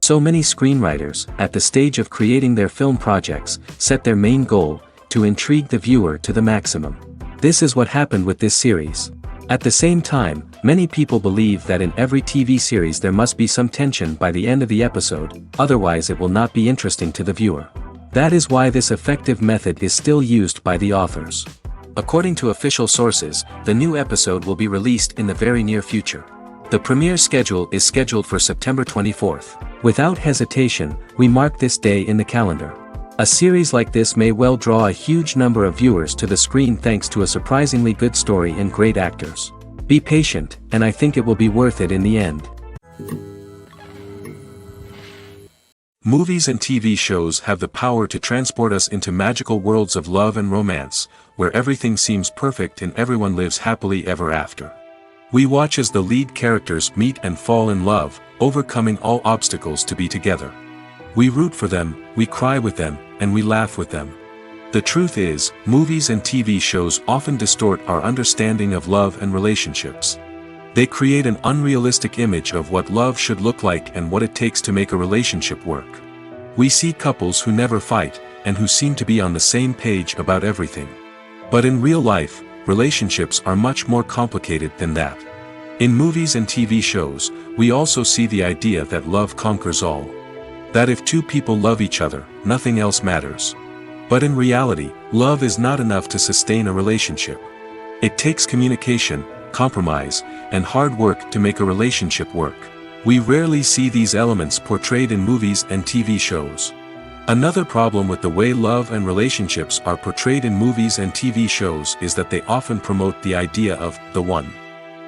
So many screenwriters, at the stage of creating their film projects, set their main goal, to intrigue the viewer to the maximum. This is what happened with this series. At the same time, many people believe that in every TV series there must be some tension by the end of the episode, otherwise it will not be interesting to the viewer. That is why this effective method is still used by the authors. According to official sources, the new episode will be released in the very near future. The premiere schedule is scheduled for September 24th. Without hesitation, we mark this day in the calendar. A series like this may well draw a huge number of viewers to the screen thanks to a surprisingly good story and great actors. Be patient, and I think it will be worth it in the end. Movies and TV shows have the power to transport us into magical worlds of love and romance, where everything seems perfect and everyone lives happily ever after. We watch as the lead characters meet and fall in love, overcoming all obstacles to be together. We root for them, we cry with them, and we laugh with them. The truth is, movies and TV shows often distort our understanding of love and relationships. They create an unrealistic image of what love should look like and what it takes to make a relationship work. We see couples who never fight, and who seem to be on the same page about everything. But in real life, relationships are much more complicated than that. In movies and TV shows, we also see the idea that love conquers all. That if two people love each other, nothing else matters. But in reality, love is not enough to sustain a relationship. It takes communication, compromise, and hard work to make a relationship work. We rarely see these elements portrayed in movies and TV shows. Another problem with the way love and relationships are portrayed in movies and TV shows is that they often promote the idea of the one.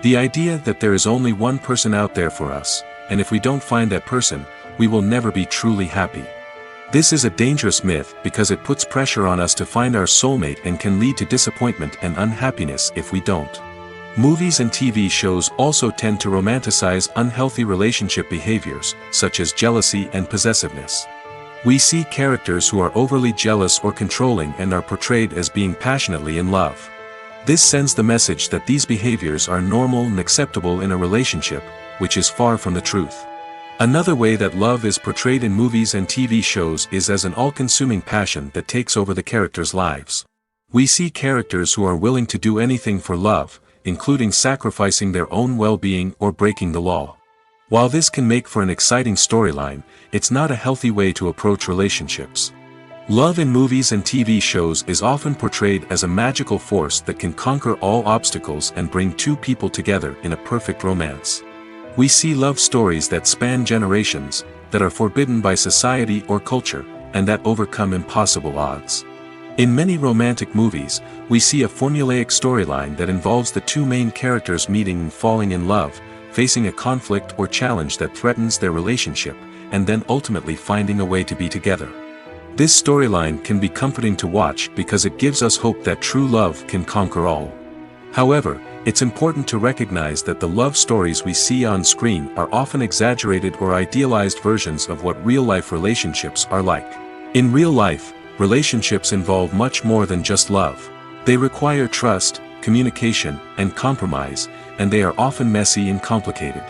The idea that there is only one person out there for us, and if we don't find that person, we will never be truly happy. This is a dangerous myth because it puts pressure on us to find our soulmate and can lead to disappointment and unhappiness if we don't. Movies and TV shows also tend to romanticize unhealthy relationship behaviors, such as jealousy and possessiveness. We see characters who are overly jealous or controlling and are portrayed as being passionately in love. This sends the message that these behaviors are normal and acceptable in a relationship, which is far from the truth. Another way that love is portrayed in movies and TV shows is as an all-consuming passion that takes over the characters' lives. We see characters who are willing to do anything for love, including sacrificing their own well-being or breaking the law. While this can make for an exciting storyline, it's not a healthy way to approach relationships. Love in movies and TV shows is often portrayed as a magical force that can conquer all obstacles and bring two people together in a perfect romance. We see love stories that span generations, that are forbidden by society or culture, and that overcome impossible odds. In many romantic movies, we see a formulaic storyline that involves the two main characters meeting and falling in love, facing a conflict or challenge that threatens their relationship, and then ultimately finding a way to be together. This storyline can be comforting to watch because it gives us hope that true love can conquer all. However, it's important to recognize that the love stories we see on screen are often exaggerated or idealized versions of what real-life relationships are like. In real life, relationships involve much more than just love. They require trust, communication, and compromise, and they are often messy and complicated.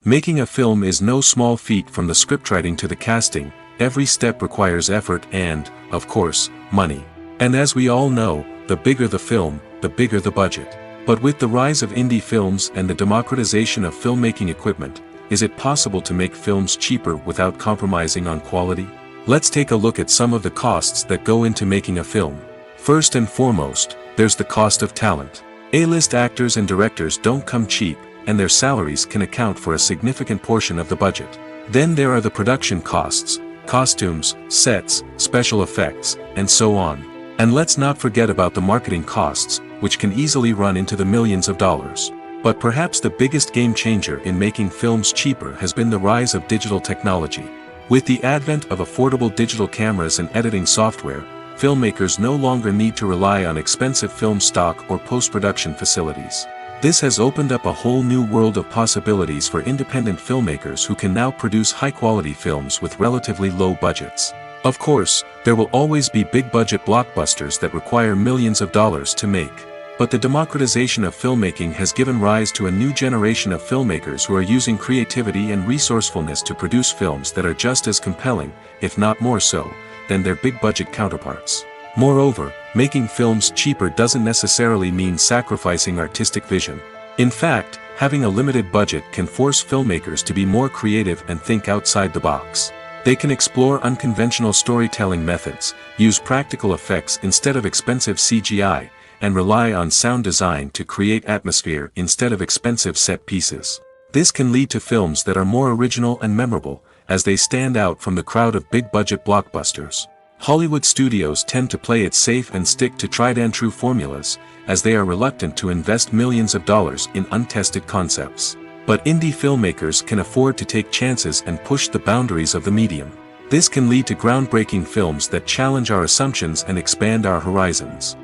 Making a film is no small feat. From the scriptwriting to the casting, every step requires effort and, of course, money. And as we all know, the bigger the film, the bigger the budget. But with the rise of indie films and the democratization of filmmaking equipment, is it possible to make films cheaper without compromising on quality? Let's take a look at some of the costs that go into making a film. First and foremost, there's the cost of talent. A-list actors and directors don't come cheap, and their salaries can account for a significant portion of the budget. Then there are the production costs, costumes, sets, special effects, and so on. And let's not forget about the marketing costs, which can easily run into the millions of dollars. But perhaps the biggest game changer in making films cheaper has been the rise of digital technology. With the advent of affordable digital cameras and editing software, filmmakers no longer need to rely on expensive film stock or post-production facilities. This has opened up a whole new world of possibilities for independent filmmakers who can now produce high-quality films with relatively low budgets. Of course, there will always be big-budget blockbusters that require millions of dollars to make. But the democratization of filmmaking has given rise to a new generation of filmmakers who are using creativity and resourcefulness to produce films that are just as compelling, if not more so, than their big-budget counterparts. Moreover, making films cheaper doesn't necessarily mean sacrificing artistic vision. In fact, having a limited budget can force filmmakers to be more creative and think outside the box. They can explore unconventional storytelling methods, use practical effects instead of expensive CGI, and rely on sound design to create atmosphere instead of expensive set pieces. This can lead to films that are more original and memorable, as they stand out from the crowd of big-budget blockbusters. Hollywood studios tend to play it safe and stick to tried-and-true formulas, as they are reluctant to invest millions of dollars in untested concepts. But indie filmmakers can afford to take chances and push the boundaries of the medium. This can lead to groundbreaking films that challenge our assumptions and expand our horizons.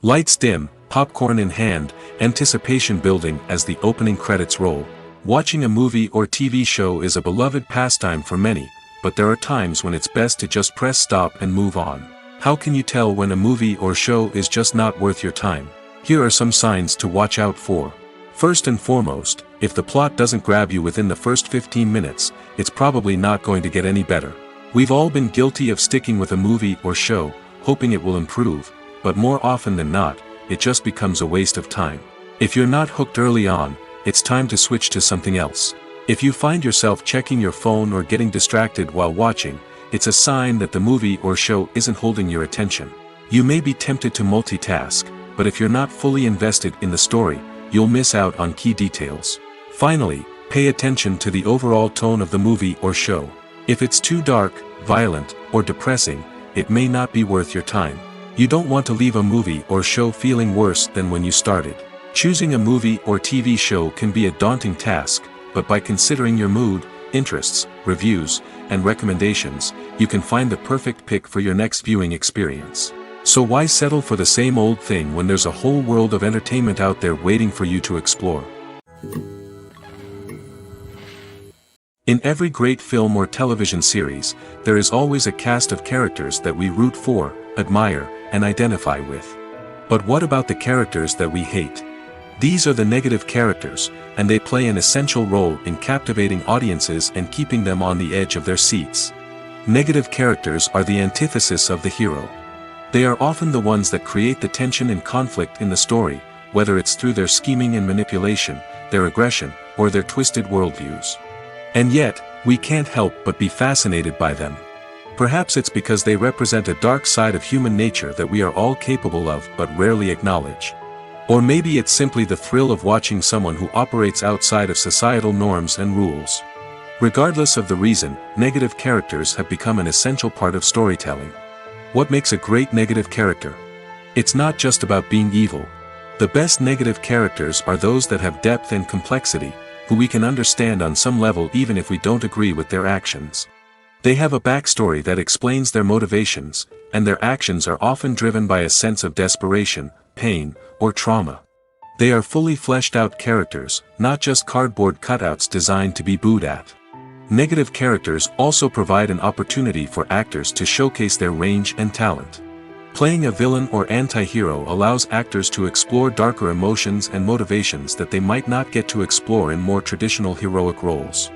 Lights dim, popcorn in hand, anticipation building as the opening credits roll. Watching a movie or TV show is a beloved pastime for many, but there are times when it's best to just press stop and move on. How can you tell when a movie or show is just not worth your time? Here are some signs to watch out for. First and foremost, if the plot doesn't grab you within the first 15 minutes, it's probably not going to get any better. We've all been guilty of sticking with a movie or show, hoping it will improve, but more often than not, it just becomes a waste of time. If you're not hooked early on, it's time to switch to something else. If you find yourself checking your phone or getting distracted while watching, it's a sign that the movie or show isn't holding your attention. You may be tempted to multitask, but if you're not fully invested in the story, you'll miss out on key details. Finally, pay attention to the overall tone of the movie or show. If it's too dark, violent, or depressing, it may not be worth your time. You don't want to leave a movie or show feeling worse than when you started. Choosing a movie or TV show can be a daunting task, but by considering your mood, interests, reviews, and recommendations, you can find the perfect pick for your next viewing experience. So why settle for the same old thing when there's a whole world of entertainment out there waiting for you to explore? In every great film or television series, there is always a cast of characters that we root for, admire, and identify with. But what about the characters that we hate? These are the negative characters, and they play an essential role in captivating audiences and keeping them on the edge of their seats. Negative characters are the antithesis of the hero. They are often the ones that create the tension and conflict in the story, whether it's through their scheming and manipulation, their aggression, or their twisted worldviews. And yet, we can't help but be fascinated by them. Perhaps it's because they represent a dark side of human nature that we are all capable of but rarely acknowledge. Or maybe it's simply the thrill of watching someone who operates outside of societal norms and rules. Regardless of the reason, negative characters have become an essential part of storytelling. What makes a great negative character? It's not just about being evil. The best negative characters are those that have depth and complexity, who we can understand on some level even if we don't agree with their actions. They have a backstory that explains their motivations, and their actions are often driven by a sense of desperation, pain, or trauma. They are fully fleshed out characters, not just cardboard cutouts designed to be booed at. Negative characters also provide an opportunity for actors to showcase their range and talent. Playing a villain or anti-hero allows actors to explore darker emotions and motivations that they might not get to explore in more traditional heroic roles.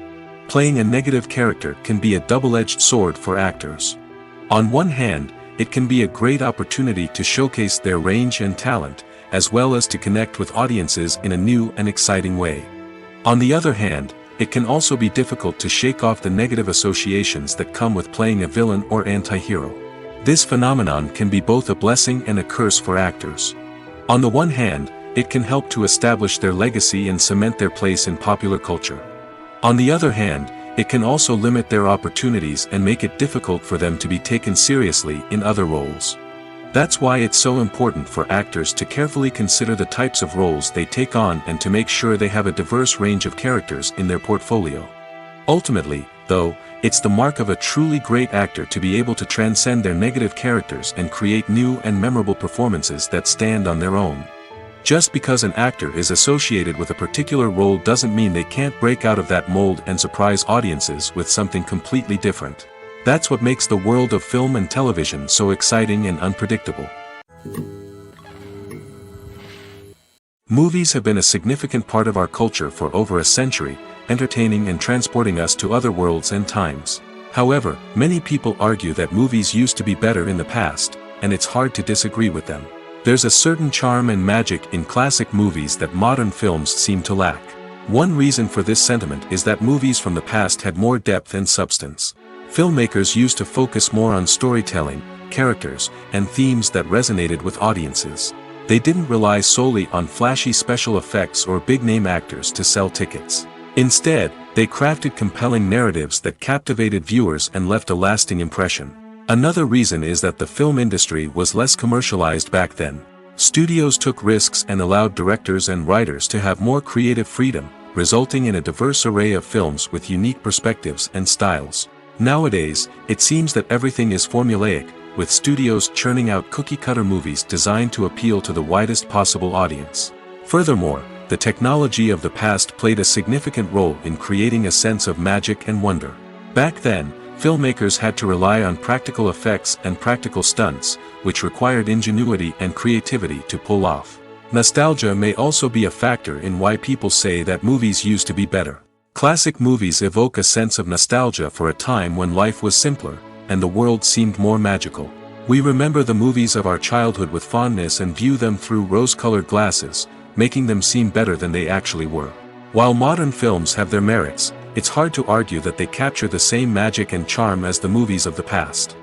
Playing a negative character can be a double-edged sword for actors. On one hand, it can be a great opportunity to showcase their range and talent, as well as to connect with audiences in a new and exciting way. On the other hand, it can also be difficult to shake off the negative associations that come with playing a villain or anti-hero. This phenomenon can be both a blessing and a curse for actors. On the one hand, it can help to establish their legacy and cement their place in popular culture. On the other hand, it can also limit their opportunities and make it difficult for them to be taken seriously in other roles. That's why it's so important for actors to carefully consider the types of roles they take on and to make sure they have a diverse range of characters in their portfolio. Ultimately, though, it's the mark of a truly great actor to be able to transcend their negative characters and create new and memorable performances that stand on their own. Just because an actor is associated with a particular role doesn't mean they can't break out of that mold and surprise audiences with something completely different. That's what makes the world of film and television so exciting and unpredictable. Movies have been a significant part of our culture for over a century, entertaining and transporting us to other worlds and times. However, many people argue that movies used to be better in the past, and it's hard to disagree with them. There's a certain charm and magic in classic movies that modern films seem to lack. One reason for this sentiment is that movies from the past had more depth and substance. Filmmakers used to focus more on storytelling, characters, and themes that resonated with audiences. They didn't rely solely on flashy special effects or big-name actors to sell tickets. Instead, they crafted compelling narratives that captivated viewers and left a lasting impression. Another reason is that the film industry was less commercialized back then. Studios took risks and allowed directors and writers to have more creative freedom, resulting in a diverse array of films with unique perspectives and styles. Nowadays, it seems that everything is formulaic, with studios churning out cookie-cutter movies designed to appeal to the widest possible audience. Furthermore, the technology of the past played a significant role in creating a sense of magic and wonder. Back then, filmmakers had to rely on practical effects and practical stunts, which required ingenuity and creativity to pull off. Nostalgia may also be a factor in why people say that movies used to be better. Classic movies evoke a sense of nostalgia for a time when life was simpler, and the world seemed more magical. We remember the movies of our childhood with fondness and view them through rose-colored glasses, making them seem better than they actually were. While modern films have their merits, it's hard to argue that they capture the same magic and charm as the movies of the past.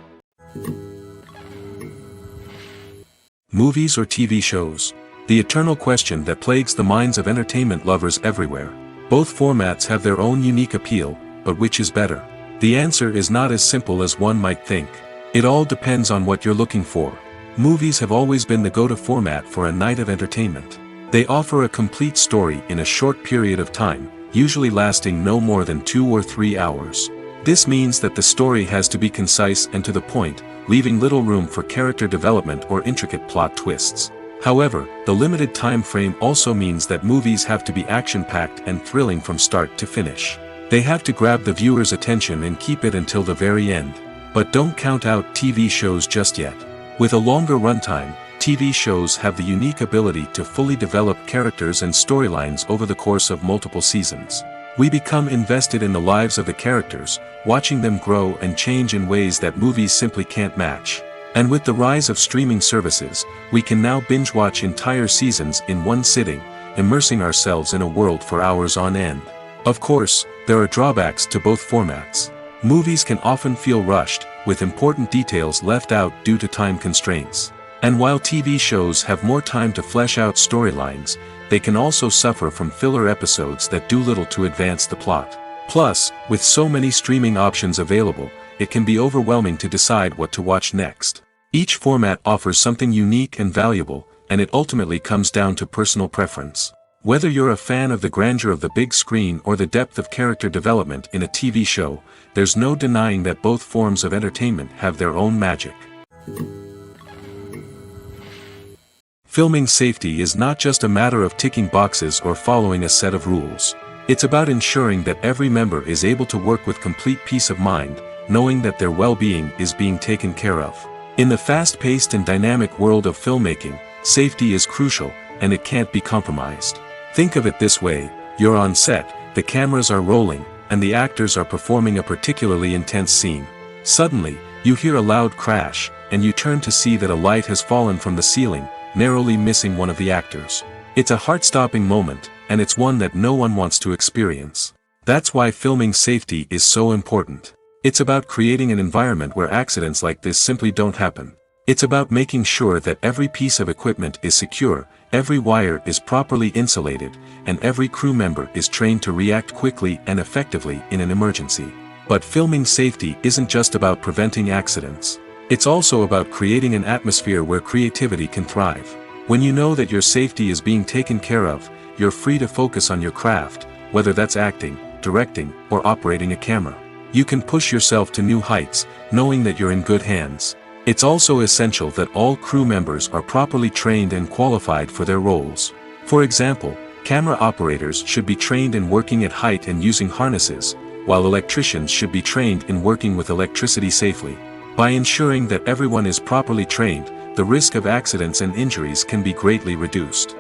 Movies or TV shows? The eternal question that plagues the minds of entertainment lovers everywhere. Both formats have their own unique appeal, but which is better? The answer is not as simple as one might think. It all depends on what you're looking for. Movies have always been the go-to format for a night of entertainment. They offer a complete story in a short period of time, usually lasting no more than 2 or 3 hours. This means that the story has to be concise and to the point, leaving little room for character development or intricate plot twists. However, the limited time frame also means that movies have to be action-packed and thrilling from start to finish. They have to grab the viewer's attention and keep it until the very end. But don't count out TV shows just yet. With a longer runtime, TV shows have the unique ability to fully develop characters and storylines over the course of multiple seasons. We become invested in the lives of the characters, watching them grow and change in ways that movies simply can't match. And with the rise of streaming services, we can now binge-watch entire seasons in one sitting, immersing ourselves in a world for hours on end. Of course, there are drawbacks to both formats. Movies can often feel rushed, with important details left out due to time constraints. And while TV shows have more time to flesh out storylines, they can also suffer from filler episodes that do little to advance the plot. Plus, with so many streaming options available, it can be overwhelming to decide what to watch next. Each format offers something unique and valuable, and it ultimately comes down to personal preference. Whether you're a fan of the grandeur of the big screen or the depth of character development in a TV show, there's no denying that both forms of entertainment have their own magic. Filming safety is not just a matter of ticking boxes or following a set of rules. It's about ensuring that every member is able to work with complete peace of mind, knowing that their well-being is being taken care of. In the fast-paced and dynamic world of filmmaking, safety is crucial, and it can't be compromised. Think of it this way: you're on set, the cameras are rolling, and the actors are performing a particularly intense scene. Suddenly, you hear a loud crash, and you turn to see that a light has fallen from the ceiling, narrowly missing one of the actors. It's a heart-stopping moment, and it's one that no one wants to experience. That's why filming safety is so important. It's about creating an environment where accidents like this simply don't happen. It's about making sure that every piece of equipment is secure, every wire is properly insulated, and every crew member is trained to react quickly and effectively in an emergency. But filming safety isn't just about preventing accidents. It's also about creating an atmosphere where creativity can thrive. When you know that your safety is being taken care of, you're free to focus on your craft, whether that's acting, directing, or operating a camera. You can push yourself to new heights, knowing that you're in good hands. It's also essential that all crew members are properly trained and qualified for their roles. For example, camera operators should be trained in working at height and using harnesses, while electricians should be trained in working with electricity safely. By ensuring that everyone is properly trained, the risk of accidents and injuries can be greatly reduced.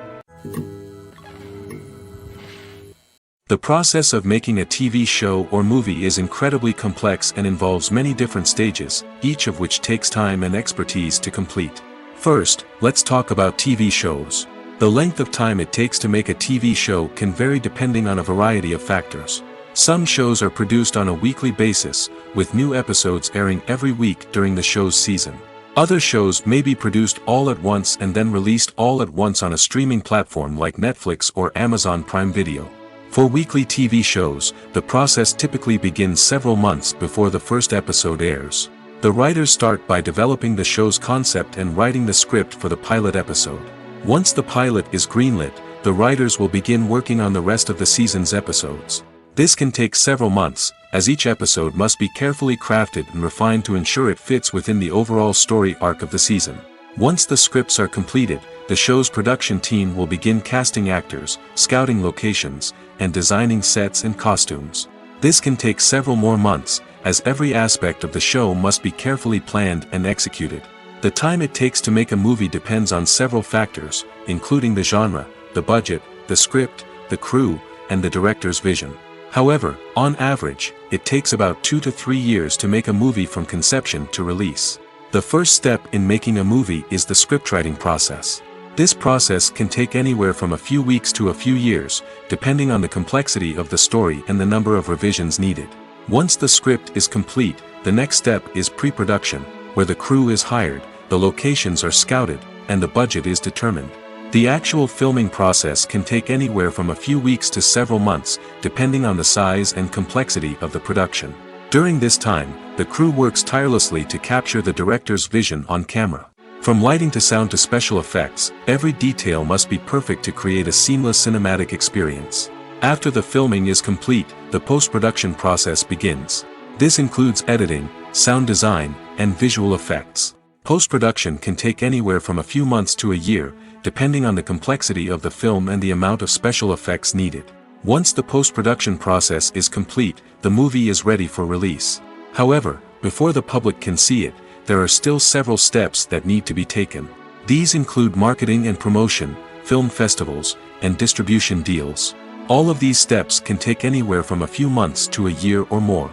The process of making a TV show or movie is incredibly complex and involves many different stages, each of which takes time and expertise to complete. First, let's talk about TV shows. The length of time it takes to make a TV show can vary depending on a variety of factors. Some shows are produced on a weekly basis, with new episodes airing every week during the show's season. Other shows may be produced all at once and then released all at once on a streaming platform like Netflix or Amazon Prime Video. For weekly TV shows, the process typically begins several months before the first episode airs. The writers start by developing the show's concept and writing the script for the pilot episode. Once the pilot is greenlit, the writers will begin working on the rest of the season's episodes. This can take several months, as each episode must be carefully crafted and refined to ensure it fits within the overall story arc of the season. Once the scripts are completed, the show's production team will begin casting actors, scouting locations, and designing sets and costumes. This can take several more months, as every aspect of the show must be carefully planned and executed. The time it takes to make a movie depends on several factors, including the genre, the budget, the script, the crew, and the director's vision. However, on average, it takes about 2 to 3 years to make a movie from conception to release. The first step in making a movie is the scriptwriting process. This process can take anywhere from a few weeks to a few years, depending on the complexity of the story and the number of revisions needed. Once the script is complete, the next step is pre-production, where the crew is hired, the locations are scouted, and the budget is determined. The actual filming process can take anywhere from a few weeks to several months, depending on the size and complexity of the production. During this time, the crew works tirelessly to capture the director's vision on camera. From lighting to sound to special effects, every detail must be perfect to create a seamless cinematic experience. After the filming is complete, the post-production process begins. This includes editing, sound design, and visual effects. Post-production can take anywhere from a few months to a year, depending on the complexity of the film and the amount of special effects needed. Once the post-production process is complete, the movie is ready for release. However, before the public can see it, there are still several steps that need to be taken. These include marketing and promotion, film festivals, and distribution deals. All of these steps can take anywhere from a few months to a year or more.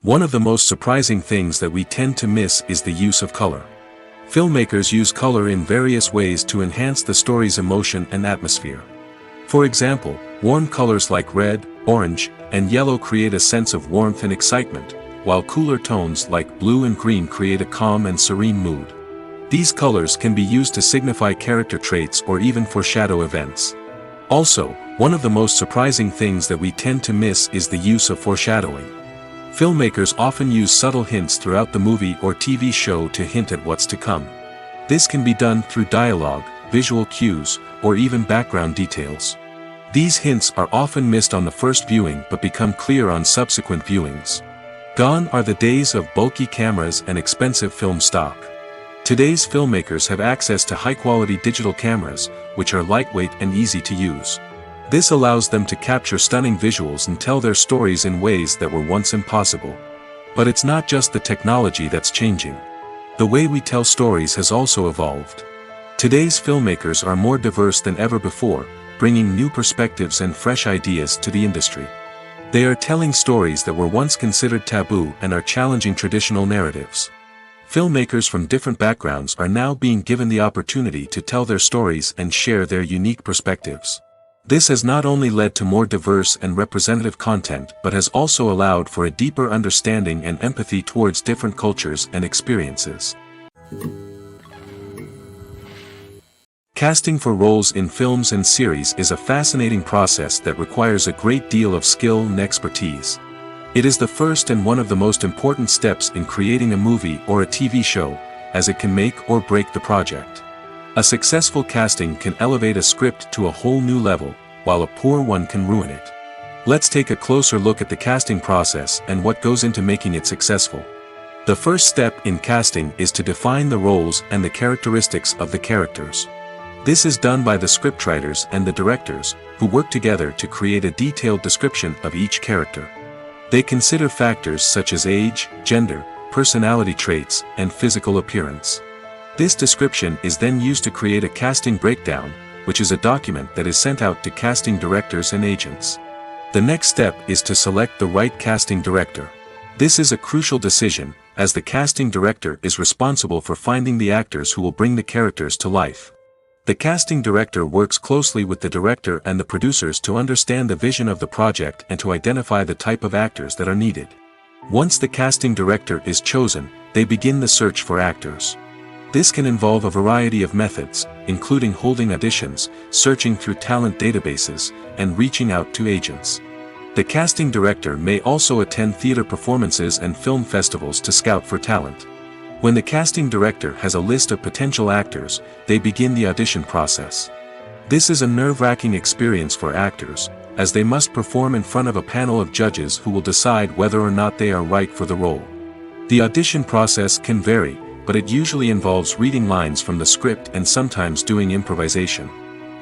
One of the most surprising things that we tend to miss is the use of color. Filmmakers use color in various ways to enhance the story's emotion and atmosphere. For example, warm colors like red, orange, and yellow create a sense of warmth and excitement, while cooler tones like blue and green create a calm and serene mood. These colors can be used to signify character traits or even foreshadow events. Also, one of the most surprising things that we tend to miss is the use of foreshadowing. Filmmakers often use subtle hints throughout the movie or TV show to hint at what's to come. This can be done through dialogue, visual cues, or even background details. These hints are often missed on the first viewing but become clear on subsequent viewings. Gone are the days of bulky cameras and expensive film stock. Today's filmmakers have access to high-quality digital cameras, which are lightweight and easy to use. This allows them to capture stunning visuals and tell their stories in ways that were once impossible. But it's not just the technology that's changing. The way we tell stories has also evolved. Today's filmmakers are more diverse than ever before, bringing new perspectives and fresh ideas to the industry. They are telling stories that were once considered taboo and are challenging traditional narratives. Filmmakers from different backgrounds are now being given the opportunity to tell their stories and share their unique perspectives. This has not only led to more diverse and representative content but has also allowed for a deeper understanding and empathy towards different cultures and experiences. Casting for roles in films and series is a fascinating process that requires a great deal of skill and expertise. It is the first and one of the most important steps in creating a movie or a TV show, as it can make or break the project. A successful casting can elevate a script to a whole new level, while a poor one can ruin it. Let's take a closer look at the casting process and what goes into making it successful. The first step in casting is to define the roles and the characteristics of the characters. This is done by the scriptwriters and the directors, who work together to create a detailed description of each character. They consider factors such as age, gender, personality traits, and physical appearance. This description is then used to create a casting breakdown, which is a document that is sent out to casting directors and agents. The next step is to select the right casting director. This is a crucial decision, as the casting director is responsible for finding the actors who will bring the characters to life. The casting director works closely with the director and the producers to understand the vision of the project and to identify the type of actors that are needed. Once the casting director is chosen, they begin the search for actors. This can involve a variety of methods, including holding auditions, searching through talent databases, and reaching out to agents. The casting director may also attend theater performances and film festivals to scout for talent. When the casting director has a list of potential actors, they begin the audition process. This is a nerve-wracking experience for actors, as they must perform in front of a panel of judges who will decide whether or not they are right for the role. The audition process can vary, but it usually involves reading lines from the script and sometimes doing improvisation.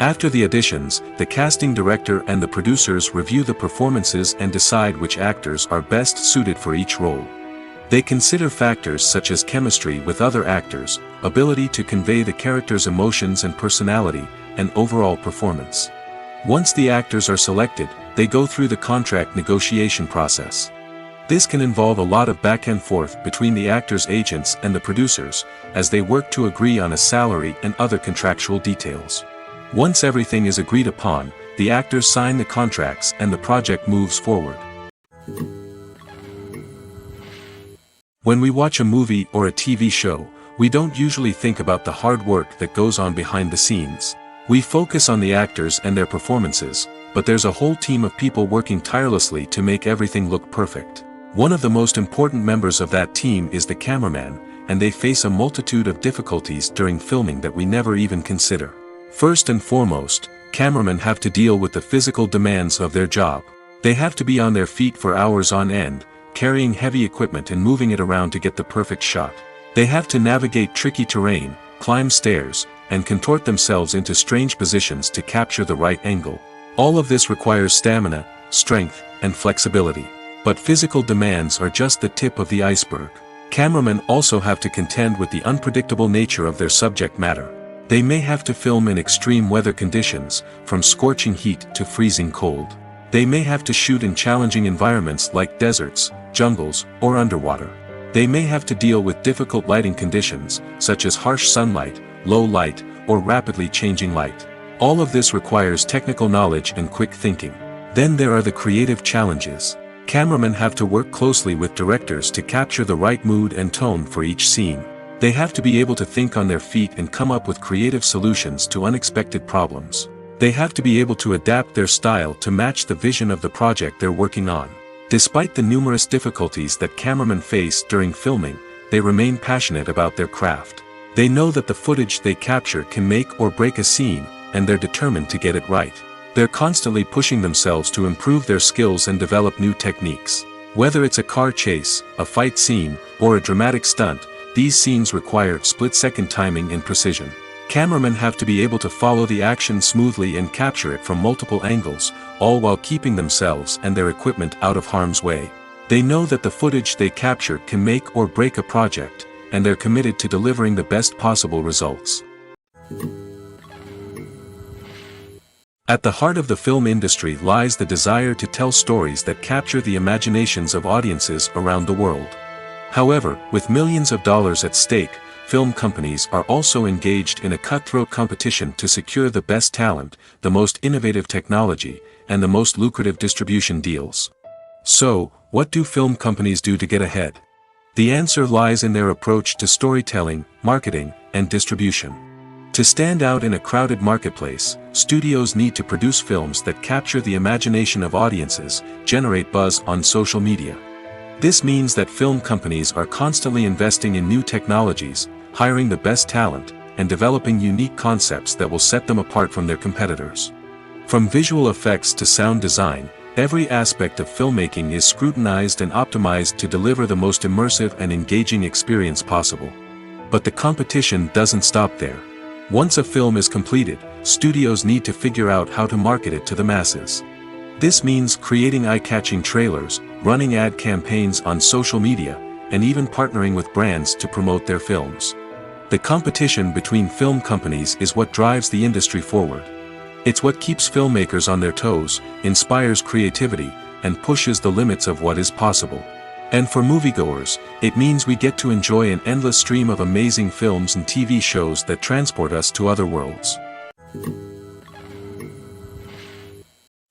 After the auditions, the casting director and the producers review the performances and decide which actors are best suited for each role. They consider factors such as chemistry with other actors, ability to convey the character's emotions and personality, and overall performance. Once the actors are selected, they go through the contract negotiation process. This can involve a lot of back and forth between the actors' agents and the producers, as they work to agree on a salary and other contractual details. Once everything is agreed upon, the actors sign the contracts and the project moves forward. When we watch a movie or a TV show, we don't usually think about the hard work that goes on behind the scenes. We focus on the actors and their performances, but there's a whole team of people working tirelessly to make everything look perfect. One of the most important members of that team is the cameraman, and they face a multitude of difficulties during filming that we never even consider. First and foremost, cameramen have to deal with the physical demands of their job. They have to be on their feet for hours on end, carrying heavy equipment and moving it around to get the perfect shot. They have to navigate tricky terrain, climb stairs, and contort themselves into strange positions to capture the right angle. All of this requires stamina, strength, and flexibility. But physical demands are just the tip of the iceberg. Cameramen also have to contend with the unpredictable nature of their subject matter. They may have to film in extreme weather conditions, from scorching heat to freezing cold. They may have to shoot in challenging environments like deserts, jungles, or underwater. They may have to deal with difficult lighting conditions, such as harsh sunlight, low light, or rapidly changing light. All of this requires technical knowledge and quick thinking. Then there are the creative challenges. Cameramen have to work closely with directors to capture the right mood and tone for each scene. They have to be able to think on their feet and come up with creative solutions to unexpected problems. They have to be able to adapt their style to match the vision of the project they're working on. Despite the numerous difficulties that cameramen face during filming, they remain passionate about their craft. They know that the footage they capture can make or break a scene, and they're determined to get it right. They're constantly pushing themselves to improve their skills and develop new techniques. Whether it's a car chase, a fight scene, or a dramatic stunt, these scenes require split-second timing and precision. Cameramen have to be able to follow the action smoothly and capture it from multiple angles, all while keeping themselves and their equipment out of harm's way. They know that the footage they capture can make or break a project, and they're committed to delivering the best possible results. At the heart of the film industry lies the desire to tell stories that capture the imaginations of audiences around the world. However, with millions of dollars at stake, film companies are also engaged in a cutthroat competition to secure the best talent, the most innovative technology, and the most lucrative distribution deals. So, what do film companies do to get ahead? The answer lies in their approach to storytelling, marketing, and distribution. To stand out in a crowded marketplace, studios need to produce films that capture the imagination of audiences, generate buzz on social media. This means that film companies are constantly investing in new technologies, hiring the best talent, and developing unique concepts that will set them apart from their competitors. From visual effects to sound design, every aspect of filmmaking is scrutinized and optimized to deliver the most immersive and engaging experience possible. But the competition doesn't stop there. Once a film is completed, studios need to figure out how to market it to the masses. This means creating eye-catching trailers, running ad campaigns on social media, and even partnering with brands to promote their films. The competition between film companies is what drives the industry forward. It's what keeps filmmakers on their toes, inspires creativity, and pushes the limits of what is possible. And for moviegoers, it means we get to enjoy an endless stream of amazing films and TV shows that transport us to other worlds.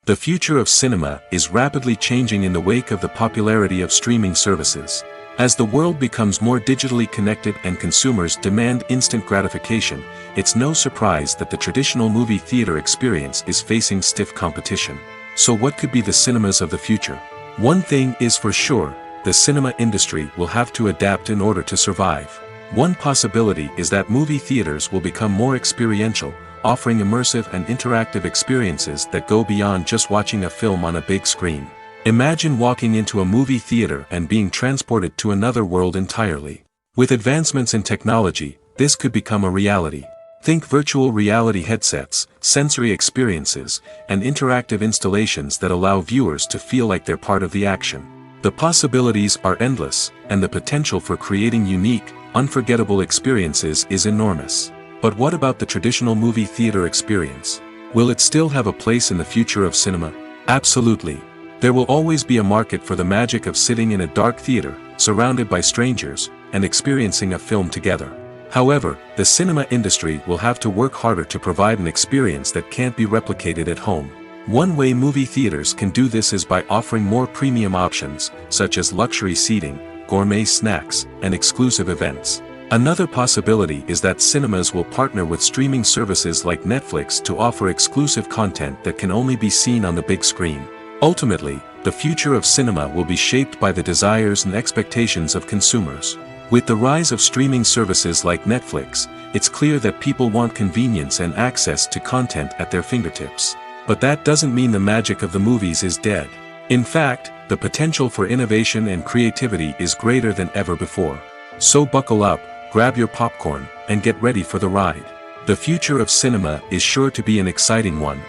The future of cinema is rapidly changing in the wake of the popularity of streaming services. As the world becomes more digitally connected and consumers demand instant gratification, it's no surprise that the traditional movie theater experience is facing stiff competition. So what could be the cinemas of the future? One thing is for sure, the cinema industry will have to adapt in order to survive. One possibility is that movie theaters will become more experiential, offering immersive and interactive experiences that go beyond just watching a film on a big screen. Imagine walking into a movie theater and being transported to another world entirely. With advancements in technology, this could become a reality. Think virtual reality headsets, sensory experiences, and interactive installations that allow viewers to feel like they're part of the action. The possibilities are endless, and the potential for creating unique, unforgettable experiences is enormous. But what about the traditional movie theater experience? Will it still have a place in the future of cinema? Absolutely. There will always be a market for the magic of sitting in a dark theater, surrounded by strangers, and experiencing a film together. However, the cinema industry will have to work harder to provide an experience that can't be replicated at home. One way movie theaters can do this is by offering more premium options, such as luxury seating, gourmet snacks, and exclusive events. Another possibility is that cinemas will partner with streaming services like Netflix to offer exclusive content that can only be seen on the big screen. Ultimately, the future of cinema will be shaped by the desires and expectations of consumers. With the rise of streaming services like Netflix, it's clear that people want convenience and access to content at their fingertips. But that doesn't mean the magic of the movies is dead. In fact, the potential for innovation and creativity is greater than ever before. So buckle up, grab your popcorn, and get ready for the ride. The future of cinema is sure to be an exciting one.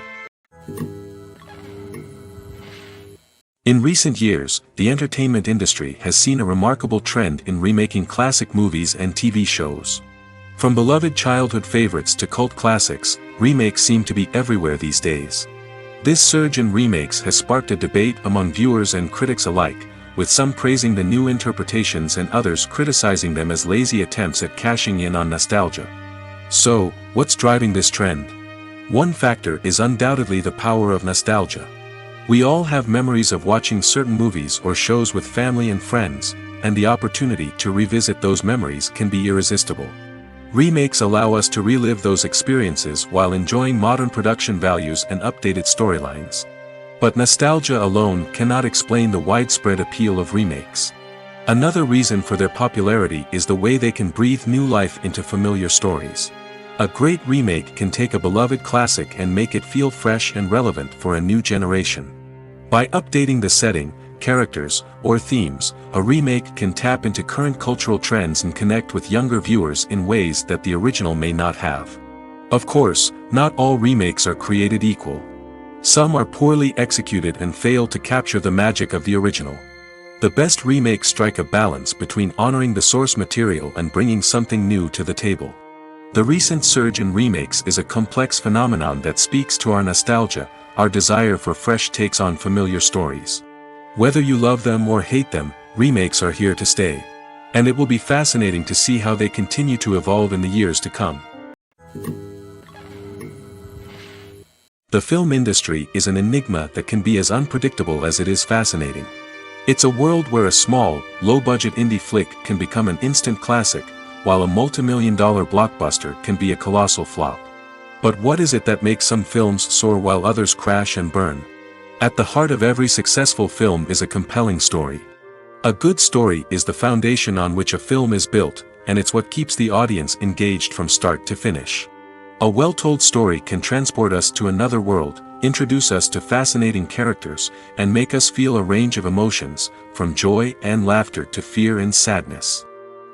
In recent years, the entertainment industry has seen a remarkable trend in remaking classic movies and TV shows. From beloved childhood favorites to cult classics, remakes seem to be everywhere these days. This surge in remakes has sparked a debate among viewers and critics alike, with some praising the new interpretations and others criticizing them as lazy attempts at cashing in on nostalgia. So, what's driving this trend? One factor is undoubtedly the power of nostalgia. We all have memories of watching certain movies or shows with family and friends, and the opportunity to revisit those memories can be irresistible. Remakes allow us to relive those experiences while enjoying modern production values and updated storylines. But nostalgia alone cannot explain the widespread appeal of remakes. Another reason for their popularity is the way they can breathe new life into familiar stories. A great remake can take a beloved classic and make it feel fresh and relevant for a new generation. By updating the setting, characters, or themes, a remake can tap into current cultural trends and connect with younger viewers in ways that the original may not have. Of course, not all remakes are created equal. Some are poorly executed and fail to capture the magic of the original. The best remakes strike a balance between honoring the source material and bringing something new to the table. The recent surge in remakes is a complex phenomenon that speaks to our nostalgia, our desire for fresh takes on familiar stories. Whether you love them or hate them, remakes are here to stay. And it will be fascinating to see how they continue to evolve in the years to come. The film industry is an enigma that can be as unpredictable as it is fascinating. It's a world where a small, low-budget indie flick can become an instant classic, while a multi-million-dollar blockbuster can be a colossal flop. But what is it that makes some films soar while others crash and burn? At the heart of every successful film is a compelling story. A good story is the foundation on which a film is built, and it's what keeps the audience engaged from start to finish. A well-told story can transport us to another world, introduce us to fascinating characters, and make us feel a range of emotions, from joy and laughter to fear and sadness.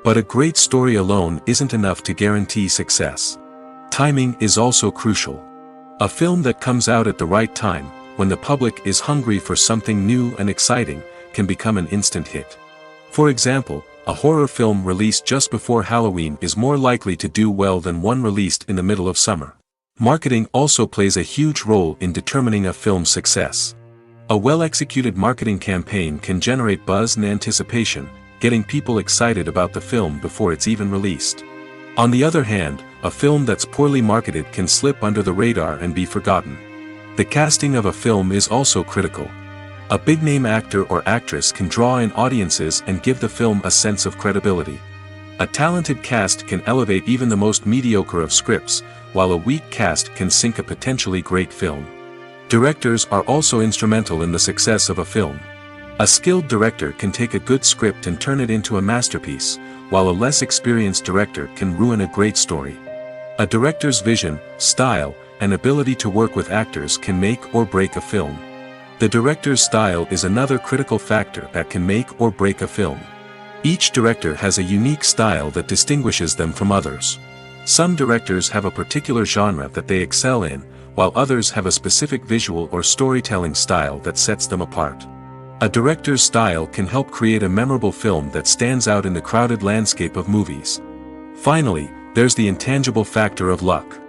But a great story alone isn't enough to guarantee success. Timing is also crucial. A film that comes out at the right time, when the public is hungry for something new and exciting, can become an instant hit. For example, a horror film released just before Halloween is more likely to do well than one released in the middle of summer. Marketing also plays a huge role in determining a film's success. A well-executed marketing campaign can generate buzz and anticipation, getting people excited about the film before it's even released. On the other hand, a film that's poorly marketed can slip under the radar and be forgotten. The casting of a film is also critical. A big-name actor or actress can draw in audiences and give the film a sense of credibility. A talented cast can elevate even the most mediocre of scripts, while a weak cast can sink a potentially great film. Directors are also instrumental in the success of a film. A skilled director can take a good script and turn it into a masterpiece, while a less experienced director can ruin a great story. A director's vision, style, and ability to work with actors can make or break a film. The director's style is another critical factor that can make or break a film. Each director has a unique style that distinguishes them from others. Some directors have a particular genre that they excel in, while others have a specific visual or storytelling style that sets them apart. A director's style can help create a memorable film that stands out in the crowded landscape of movies. Finally, there's the intangible factor of luck.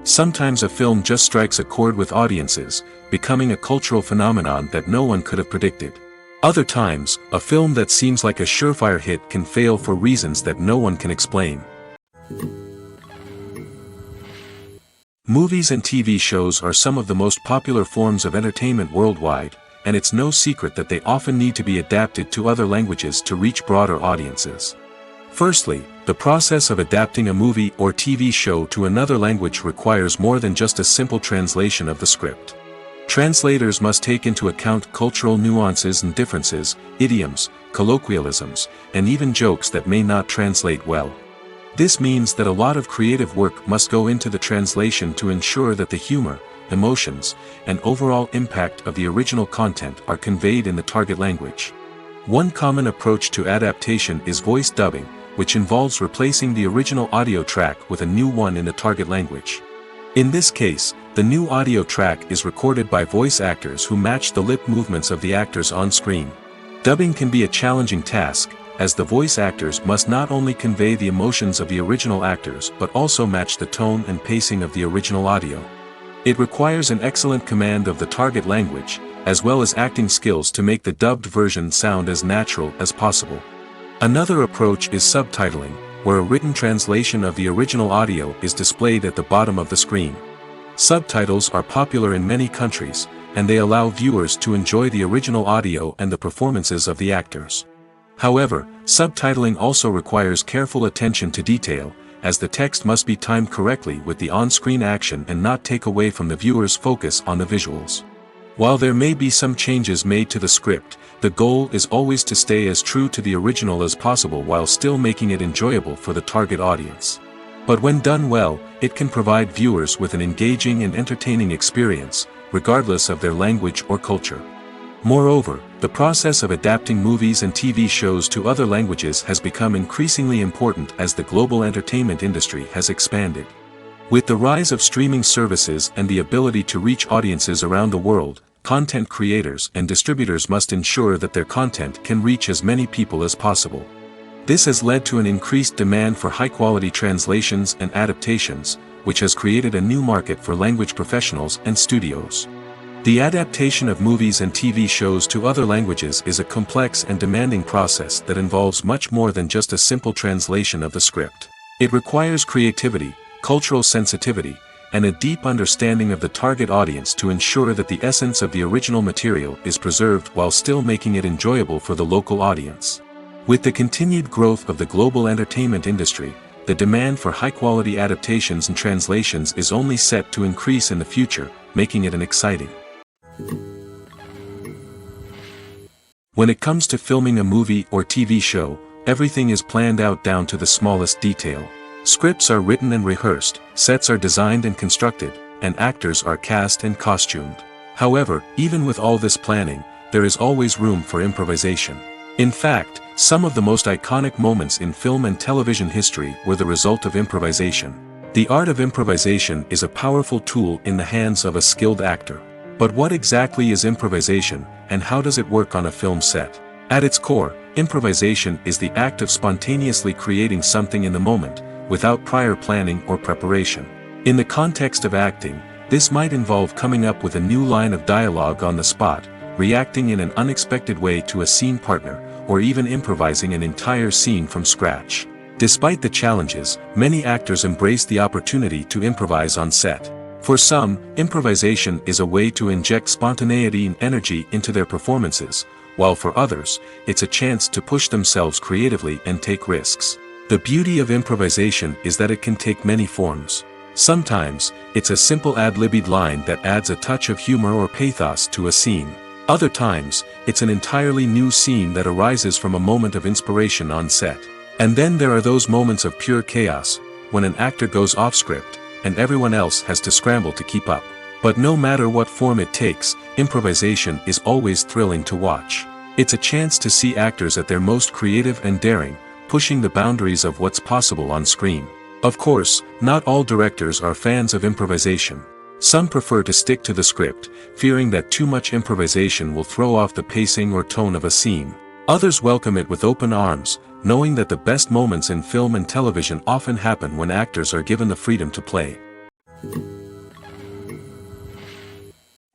Sometimes a film just strikes a chord with audiences, becoming a cultural phenomenon that no one could have predicted. Other times, a film that seems like a surefire hit can fail for reasons that no one can explain. Movies and TV shows are some of the most popular forms of entertainment worldwide, and it's no secret that they often need to be adapted to other languages to reach broader audiences. Firstly, the process of adapting a movie or TV show to another language requires more than just a simple translation of the script. Translators must take into account cultural nuances and differences, idioms, colloquialisms, and even jokes that may not translate well. This means that a lot of creative work must go into the translation to ensure that the humor, emotions, and overall impact of the original content are conveyed in the target language. One common approach to adaptation is voice dubbing, which involves replacing the original audio track with a new one in the target language. In this case, the new audio track is recorded by voice actors who match the lip movements of the actors on screen. Dubbing can be a challenging task, as the voice actors must not only convey the emotions of the original actors but also match the tone and pacing of the original audio. It requires an excellent command of the target language, as well as acting skills to make the dubbed version sound as natural as possible. Another approach is subtitling, where a written translation of the original audio is displayed at the bottom of the screen. Subtitles are popular in many countries, and they allow viewers to enjoy the original audio and the performances of the actors. However, subtitling also requires careful attention to detail, as the text must be timed correctly with the on-screen action and not take away from the viewer's focus on the visuals. While there may be some changes made to the script, the goal is always to stay as true to the original as possible while still making it enjoyable for the target audience. But when done well, it can provide viewers with an engaging and entertaining experience, regardless of their language or culture. Moreover, the process of adapting movies and TV shows to other languages has become increasingly important as the global entertainment industry has expanded. With the rise of streaming services and the ability to reach audiences around the world, content creators and distributors must ensure that their content can reach as many people as possible. This has led to an increased demand for high-quality translations and adaptations, which has created a new market for language professionals and studios. The adaptation of movies and TV shows to other languages is a complex and demanding process that involves much more than just a simple translation of the script. It requires creativity, cultural sensitivity, and a deep understanding of the target audience to ensure that the essence of the original material is preserved while still making it enjoyable for the local audience. With the continued growth of the global entertainment industry, the demand for high-quality adaptations and translations is only set to increase in the future, making it an exciting. When it comes to filming a movie or TV show, everything is planned out down to the smallest detail. Scripts are written and rehearsed, sets are designed and constructed, and actors are cast and costumed. However, even with all this planning, there is always room for improvisation. In fact, some of the most iconic moments in film and television history were the result of improvisation. The art of improvisation is a powerful tool in the hands of a skilled actor. But what exactly is improvisation, and how does it work on a film set? At its core, improvisation is the act of spontaneously creating something in the moment, without prior planning or preparation. In the context of acting, this might involve coming up with a new line of dialogue on the spot, reacting in an unexpected way to a scene partner, or even improvising an entire scene from scratch. Despite the challenges, many actors embrace the opportunity to improvise on set. For some, improvisation is a way to inject spontaneity and energy into their performances, while for others, it's a chance to push themselves creatively and take risks. The beauty of improvisation is that it can take many forms. Sometimes, it's a simple ad-libbed line that adds a touch of humor or pathos to a scene. Other times, it's an entirely new scene that arises from a moment of inspiration on set. And then there are those moments of pure chaos, when an actor goes off script, and everyone else has to scramble to keep up. But no matter what form it takes, improvisation is always thrilling to watch. It's a chance to see actors at their most creative and daring, pushing the boundaries of what's possible on screen. Of course, not all directors are fans of improvisation. Some prefer to stick to the script, fearing that too much improvisation will throw off the pacing or tone of a scene. Others welcome it with open arms, knowing that the best moments in film and television often happen when actors are given the freedom to play.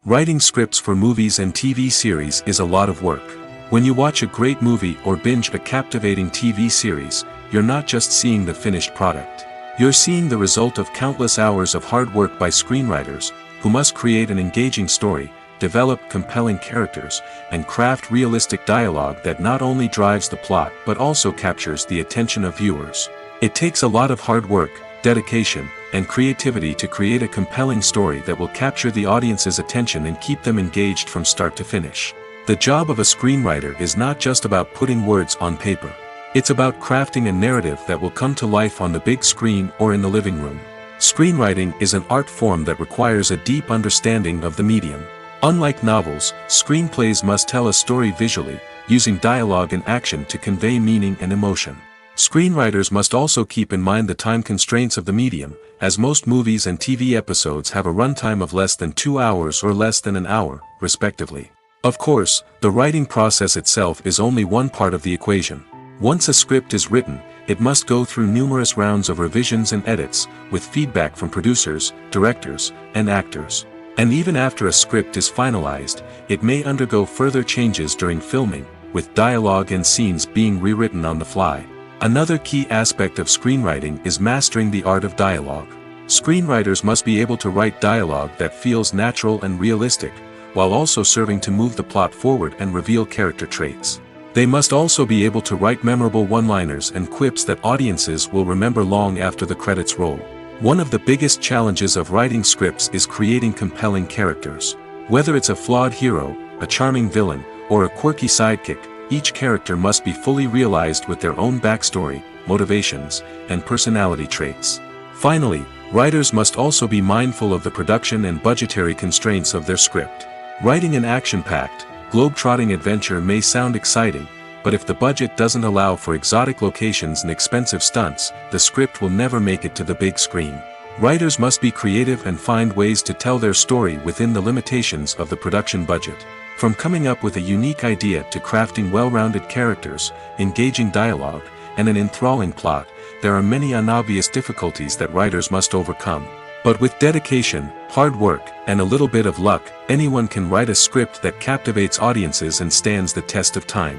Writing scripts for movies and TV series is a lot of work. When you watch a great movie or binge a captivating TV series, you're not just seeing the finished product. You're seeing the result of countless hours of hard work by screenwriters, who must create an engaging story, develop compelling characters, and craft realistic dialogue that not only drives the plot but also captures the attention of viewers. It takes a lot of hard work, dedication, and creativity to create a compelling story that will capture the audience's attention and keep them engaged from start to finish. The job of a screenwriter is not just about putting words on paper. It's about crafting a narrative that will come to life on the big screen or in the living room. Screenwriting is an art form that requires a deep understanding of the medium. Unlike novels, screenplays must tell a story visually, using dialogue and action to convey meaning and emotion. Screenwriters must also keep in mind the time constraints of the medium, as most movies and TV episodes have a runtime of less than 2 hours or less than an hour, respectively. Of course, the writing process itself is only one part of the equation. Once a script is written, it must go through numerous rounds of revisions and edits, with feedback from producers, directors, and actors. And even after a script is finalized, it may undergo further changes during filming, with dialogue and scenes being rewritten on the fly. Another key aspect of screenwriting is mastering the art of dialogue. Screenwriters must be able to write dialogue that feels natural and realistic, while also serving to move the plot forward and reveal character traits. They must also be able to write memorable one-liners and quips that audiences will remember long after the credits roll. One of the biggest challenges of writing scripts is creating compelling characters. Whether it's a flawed hero, a charming villain, or a quirky sidekick, each character must be fully realized with their own backstory, motivations, and personality traits. Finally, writers must also be mindful of the production and budgetary constraints of their script. Writing an action-packed, globe-trotting adventure may sound exciting, but if the budget doesn't allow for exotic locations and expensive stunts, the script will never make it to the big screen. Writers must be creative and find ways to tell their story within the limitations of the production budget. From coming up with a unique idea to crafting well-rounded characters, engaging dialogue, and an enthralling plot, there are many unobvious difficulties that writers must overcome. But with dedication, hard work, and a little bit of luck, anyone can write a script that captivates audiences and stands the test of time.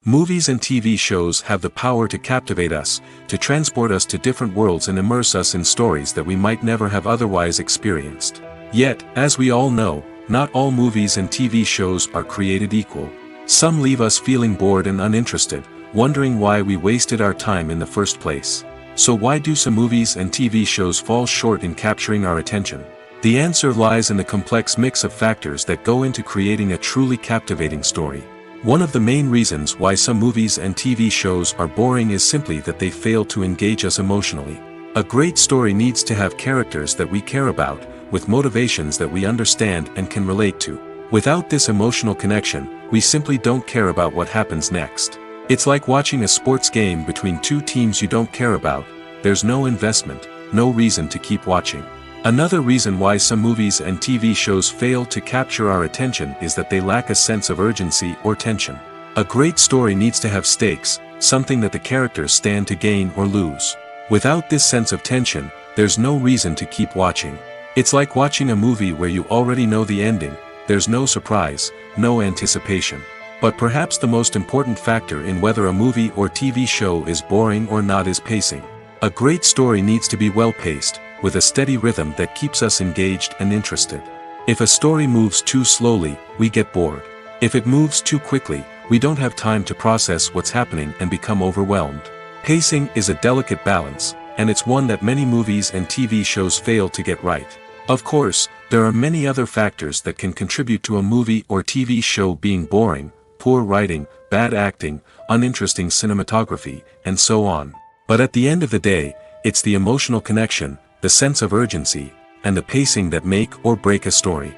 Movies and TV shows have the power to captivate us, to transport us to different worlds and immerse us in stories that we might never have otherwise experienced. Yet, as we all know, not all movies and TV shows are created equal. Some leave us feeling bored and uninterested, wondering why we wasted our time in the first place. So why do some movies and TV shows fall short in capturing our attention? The answer lies in the complex mix of factors that go into creating a truly captivating story. One of the main reasons why some movies and TV shows are boring is simply that they fail to engage us emotionally. A great story needs to have characters that we care about, with motivations that we understand and can relate to. Without this emotional connection, we simply don't care about what happens next. It's like watching a sports game between two teams you don't care about. There's no investment, no reason to keep watching. Another reason why some movies and TV shows fail to capture our attention is that they lack a sense of urgency or tension. A great story needs to have stakes, something that the characters stand to gain or lose. Without this sense of tension, there's no reason to keep watching. It's like watching a movie where you already know the ending. There's no surprise, no anticipation. But perhaps the most important factor in whether a movie or TV show is boring or not is pacing. A great story needs to be well-paced, with a steady rhythm that keeps us engaged and interested. If a story moves too slowly, we get bored. If it moves too quickly, we don't have time to process what's happening and become overwhelmed. Pacing is a delicate balance, and it's one that many movies and TV shows fail to get right. Of course, there are many other factors that can contribute to a movie or TV show being boring: poor writing, bad acting, uninteresting cinematography, and so on. But at the end of the day, it's the emotional connection, the sense of urgency, and the pacing that make or break a story.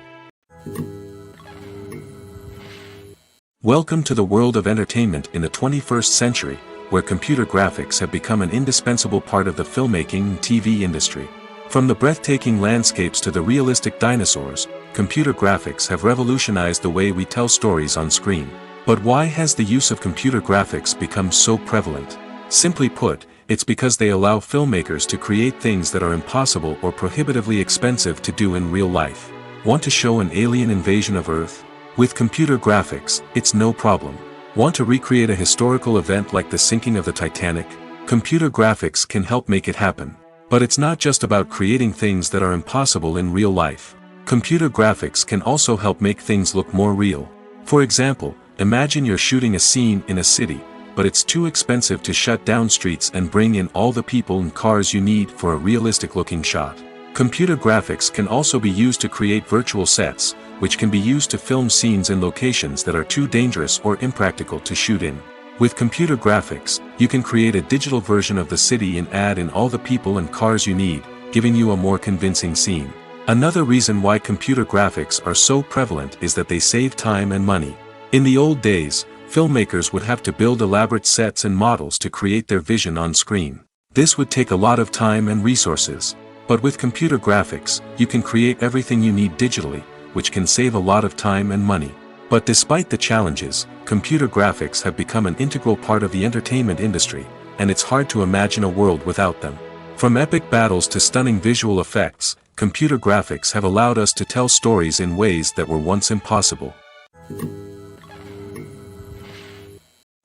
Welcome to the world of entertainment in the 21st century, where computer graphics have become an indispensable part of the filmmaking and TV industry. From the breathtaking landscapes to the realistic dinosaurs, computer graphics have revolutionized the way we tell stories on screen. But why has the use of computer graphics become so prevalent? Simply put, it's because they allow filmmakers to create things that are impossible or prohibitively expensive to do in real life. Want to show an alien invasion of Earth? With computer graphics, it's no problem. Want to recreate a historical event like the sinking of the Titanic? Computer graphics can help make it happen. But it's not just about creating things that are impossible in real life. Computer graphics can also help make things look more real. For example, imagine you're shooting a scene in a city, but it's too expensive to shut down streets and bring in all the people and cars you need for a realistic-looking shot. Computer graphics can also be used to create virtual sets, which can be used to film scenes in locations that are too dangerous or impractical to shoot in. With computer graphics, you can create a digital version of the city and add in all the people and cars you need, giving you a more convincing scene. Another reason why computer graphics are so prevalent is that they save time and money. In the old days, filmmakers would have to build elaborate sets and models to create their vision on screen. This would take a lot of time and resources. But with computer graphics, you can create everything you need digitally, which can save a lot of time and money. But despite the challenges, computer graphics have become an integral part of the entertainment industry, and it's hard to imagine a world without them. From epic battles to stunning visual effects, computer graphics have allowed us to tell stories in ways that were once impossible.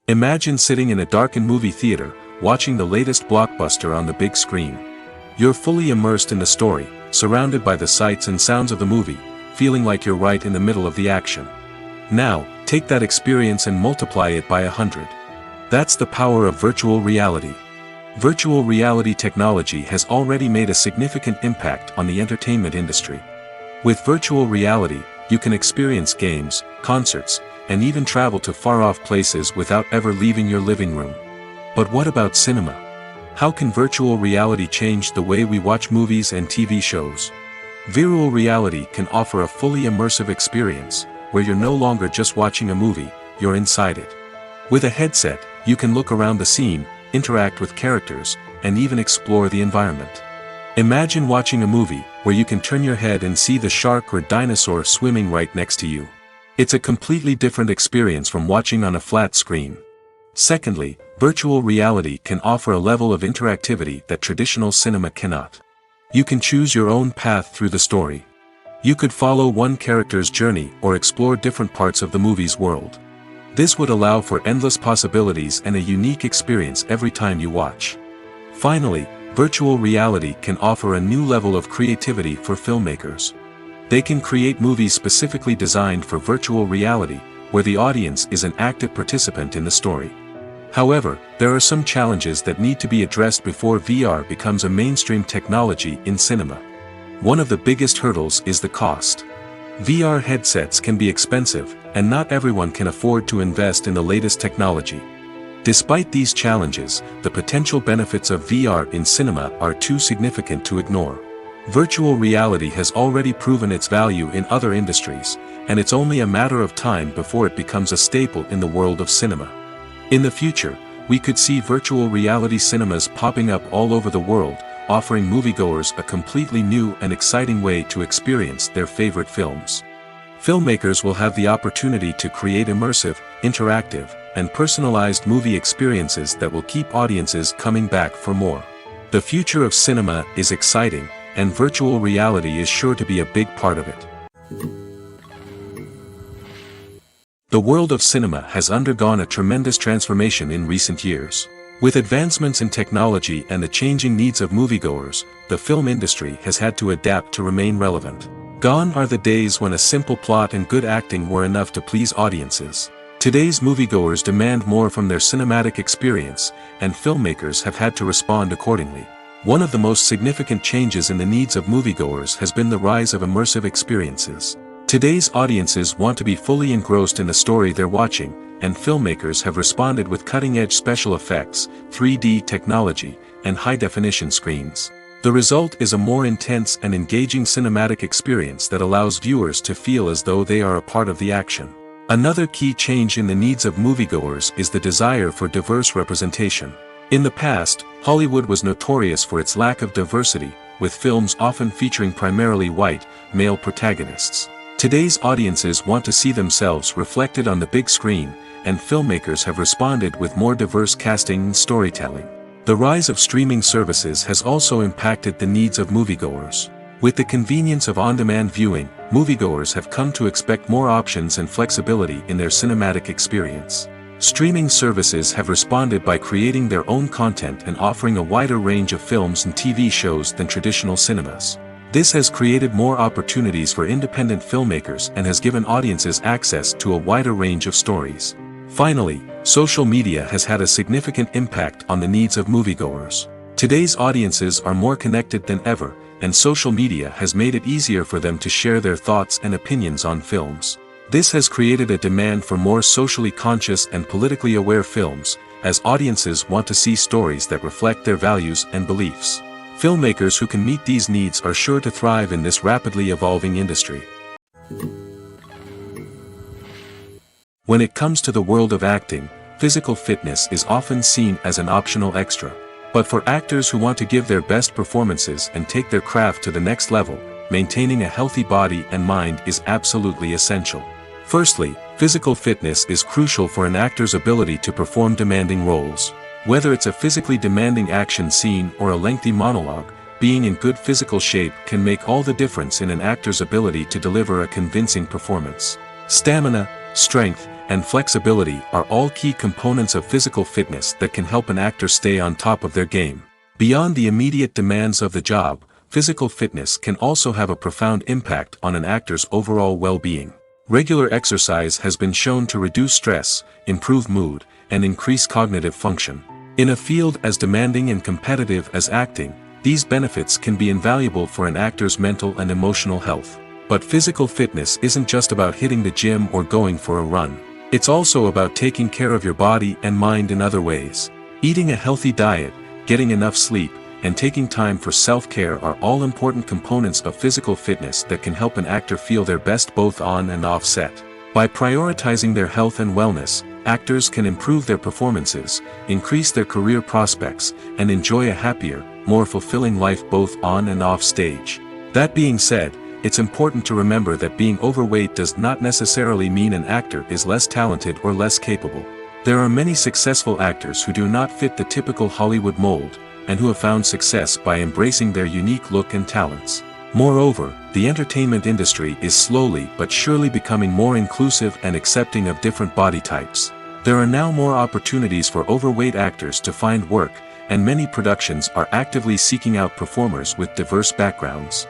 Imagine sitting in a darkened movie theater, watching the latest blockbuster on the big screen. You're fully immersed in the story, surrounded by the sights and sounds of the movie, feeling like you're right in the middle of the action. Now, take that experience and multiply it by 100. That's the power of virtual reality. Virtual reality technology has already made a significant impact on the entertainment industry. With virtual reality, you can experience games, concerts, and even travel to far-off places without ever leaving your living room. But what about cinema? How can virtual reality change the way we watch movies and TV shows? Virtual reality can offer a fully immersive experience, where you're no longer just watching a movie, you're inside it. With a headset, you can look around the scene, interact with characters, and even explore the environment. Imagine watching a movie where you can turn your head and see the shark or dinosaur swimming right next to you. It's a completely different experience from watching on a flat screen. Secondly, virtual reality can offer a level of interactivity that traditional cinema cannot. You can choose your own path through the story. You could follow one character's journey or explore different parts of the movie's world. This would allow for endless possibilities and a unique experience every time you watch. Finally, virtual reality can offer a new level of creativity for filmmakers. They can create movies specifically designed for virtual reality, where the audience is an active participant in the story. However, there are some challenges that need to be addressed before VR becomes a mainstream technology in cinema. One of the biggest hurdles is the cost. VR headsets can be expensive, and not everyone can afford to invest in the latest technology. Despite these challenges, the potential benefits of VR in cinema are too significant to ignore. Virtual reality has already proven its value in other industries, and it's only a matter of time before it becomes a staple in the world of cinema. In the future, we could see virtual reality cinemas popping up all over the world, offering moviegoers a completely new and exciting way to experience their favorite films. Filmmakers will have the opportunity to create immersive, interactive, and personalized movie experiences that will keep audiences coming back for more. The future of cinema is exciting, and virtual reality is sure to be a big part of it. The world of cinema has undergone a tremendous transformation in recent years. With advancements in technology and the changing needs of moviegoers, the film industry has had to adapt to remain relevant. Gone are the days when a simple plot and good acting were enough to please audiences. Today's moviegoers demand more from their cinematic experience, and filmmakers have had to respond accordingly. One of the most significant changes in the needs of moviegoers has been the rise of immersive experiences. Today's audiences want to be fully engrossed in the story they're watching, and filmmakers have responded with cutting-edge special effects, 3D technology, and high-definition screens. The result is a more intense and engaging cinematic experience that allows viewers to feel as though they are a part of the action. Another key change in the needs of moviegoers is the desire for diverse representation. In the past, Hollywood was notorious for its lack of diversity, with films often featuring primarily white, male protagonists. Today's audiences want to see themselves reflected on the big screen, and filmmakers have responded with more diverse casting and storytelling. The rise of streaming services has also impacted the needs of moviegoers. With the convenience of on-demand viewing, moviegoers have come to expect more options and flexibility in their cinematic experience. Streaming services have responded by creating their own content and offering a wider range of films and TV shows than traditional cinemas. This has created more opportunities for independent filmmakers and has given audiences access to a wider range of stories. Finally, social media has had a significant impact on the needs of moviegoers. Today's audiences are more connected than ever, and social media has made it easier for them to share their thoughts and opinions on films. This has created a demand for more socially conscious and politically aware films, as audiences want to see stories that reflect their values and beliefs. Filmmakers who can meet these needs are sure to thrive in this rapidly evolving industry. When it comes to the world of acting, physical fitness is often seen as an optional extra. But for actors who want to give their best performances and take their craft to the next level, maintaining a healthy body and mind is absolutely essential. Firstly, physical fitness is crucial for an actor's ability to perform demanding roles. Whether it's a physically demanding action scene or a lengthy monologue, being in good physical shape can make all the difference in an actor's ability to deliver a convincing performance. Stamina, strength, and flexibility are all key components of physical fitness that can help an actor stay on top of their game. Beyond the immediate demands of the job, physical fitness can also have a profound impact on an actor's overall well-being. Regular exercise has been shown to reduce stress, improve mood, and increase cognitive function. In a field as demanding and competitive as acting, these benefits can be invaluable for an actor's mental and emotional health. But physical fitness isn't just about hitting the gym or going for a run. It's also about taking care of your body and mind in other ways. Eating a healthy diet, getting enough sleep, and taking time for self-care are all important components of physical fitness that can help an actor feel their best both on and off set. By prioritizing their health and wellness, actors can improve their performances, increase their career prospects, and enjoy a happier, more fulfilling life both on and off stage. That being said, it's important to remember that being overweight does not necessarily mean an actor is less talented or less capable. There are many successful actors who do not fit the typical Hollywood mold, and who have found success by embracing their unique look and talents. Moreover, the entertainment industry is slowly but surely becoming more inclusive and accepting of different body types. There are now more opportunities for overweight actors to find work, and many productions are actively seeking out performers with diverse backgrounds.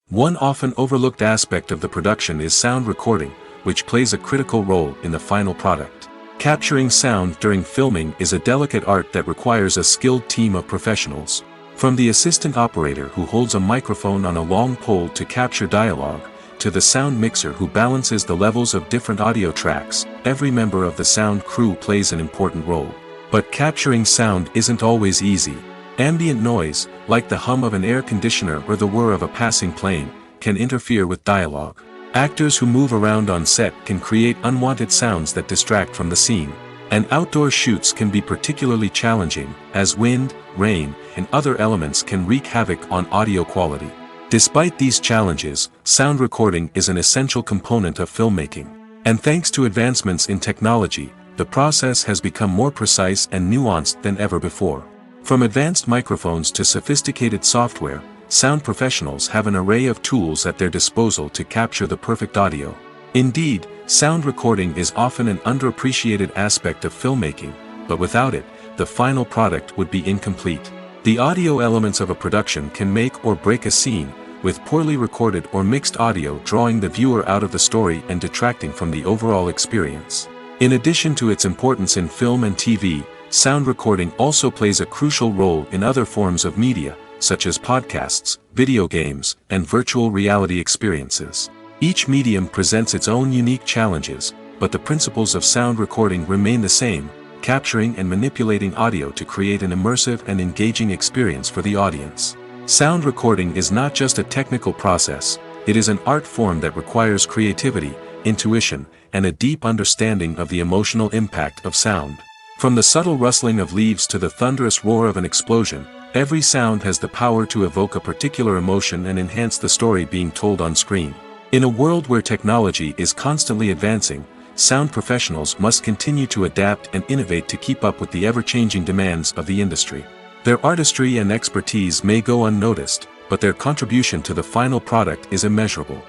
One often overlooked aspect of the production is sound recording, which plays a critical role in the final product. Capturing sound during filming is a delicate art that requires a skilled team of professionals. From the assistant operator who holds a microphone on a long pole to capture dialogue, to the sound mixer who balances the levels of different audio tracks, every member of the sound crew plays an important role. But capturing sound isn't always easy. Ambient noise, like the hum of an air conditioner or the whir of a passing plane, can interfere with dialogue. Actors who move around on set can create unwanted sounds that distract from the scene. And outdoor shoots can be particularly challenging, as wind, rain, and other elements can wreak havoc on audio quality. Despite these challenges, sound recording is an essential component of filmmaking. And thanks to advancements in technology, the process has become more precise and nuanced than ever before. From advanced microphones to sophisticated software, sound professionals have an array of tools at their disposal to capture the perfect audio. Indeed, sound recording is often an underappreciated aspect of filmmaking, but without it, the final product would be incomplete. The audio elements of a production can make or break a scene, with poorly recorded or mixed audio drawing the viewer out of the story and detracting from the overall experience. In addition to its importance in film and TV, sound recording also plays a crucial role in other forms of media, such as podcasts, video games, and virtual reality experiences. Each medium presents its own unique challenges, but the principles of sound recording remain the same, capturing and manipulating audio to create an immersive and engaging experience for the audience. Sound recording is not just a technical process, it is an art form that requires creativity, intuition, and a deep understanding of the emotional impact of sound. From the subtle rustling of leaves to the thunderous roar of an explosion, every sound has the power to evoke a particular emotion and enhance the story being told on screen. In a world where technology is constantly advancing, sound professionals must continue to adapt and innovate to keep up with the ever-changing demands of the industry. Their artistry and expertise may go unnoticed, but their contribution to the final product is immeasurable.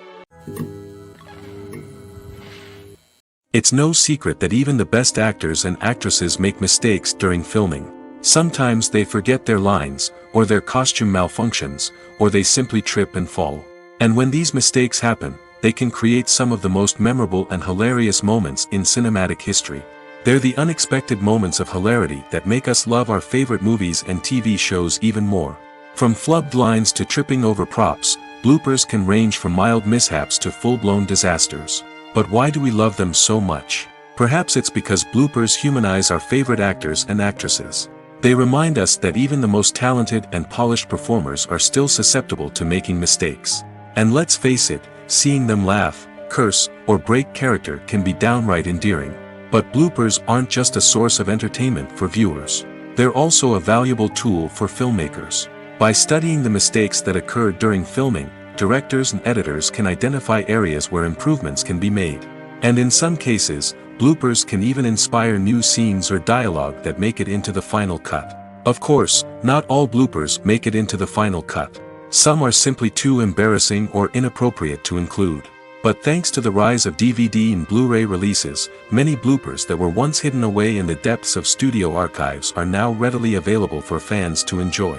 It's no secret that even the best actors and actresses make mistakes during filming. Sometimes they forget their lines, or their costume malfunctions, or they simply trip and fall. And when these mistakes happen, they can create some of the most memorable and hilarious moments in cinematic history. They're the unexpected moments of hilarity that make us love our favorite movies and TV shows even more. From flubbed lines to tripping over props, bloopers can range from mild mishaps to full-blown disasters. But why do we love them so much? Perhaps it's because bloopers humanize our favorite actors and actresses. They remind us that even the most talented and polished performers are still susceptible to making mistakes. And let's face it, seeing them laugh, curse, or break character can be downright endearing. But bloopers aren't just a source of entertainment for viewers. They're also a valuable tool for filmmakers. By studying the mistakes that occurred during filming, directors and editors can identify areas where improvements can be made. And in some cases, bloopers can even inspire new scenes or dialogue that make it into the final cut. Of course, not all bloopers make it into the final cut. Some are simply too embarrassing or inappropriate to include. But thanks to the rise of DVD and Blu-ray releases, many bloopers that were once hidden away in the depths of studio archives are now readily available for fans to enjoy.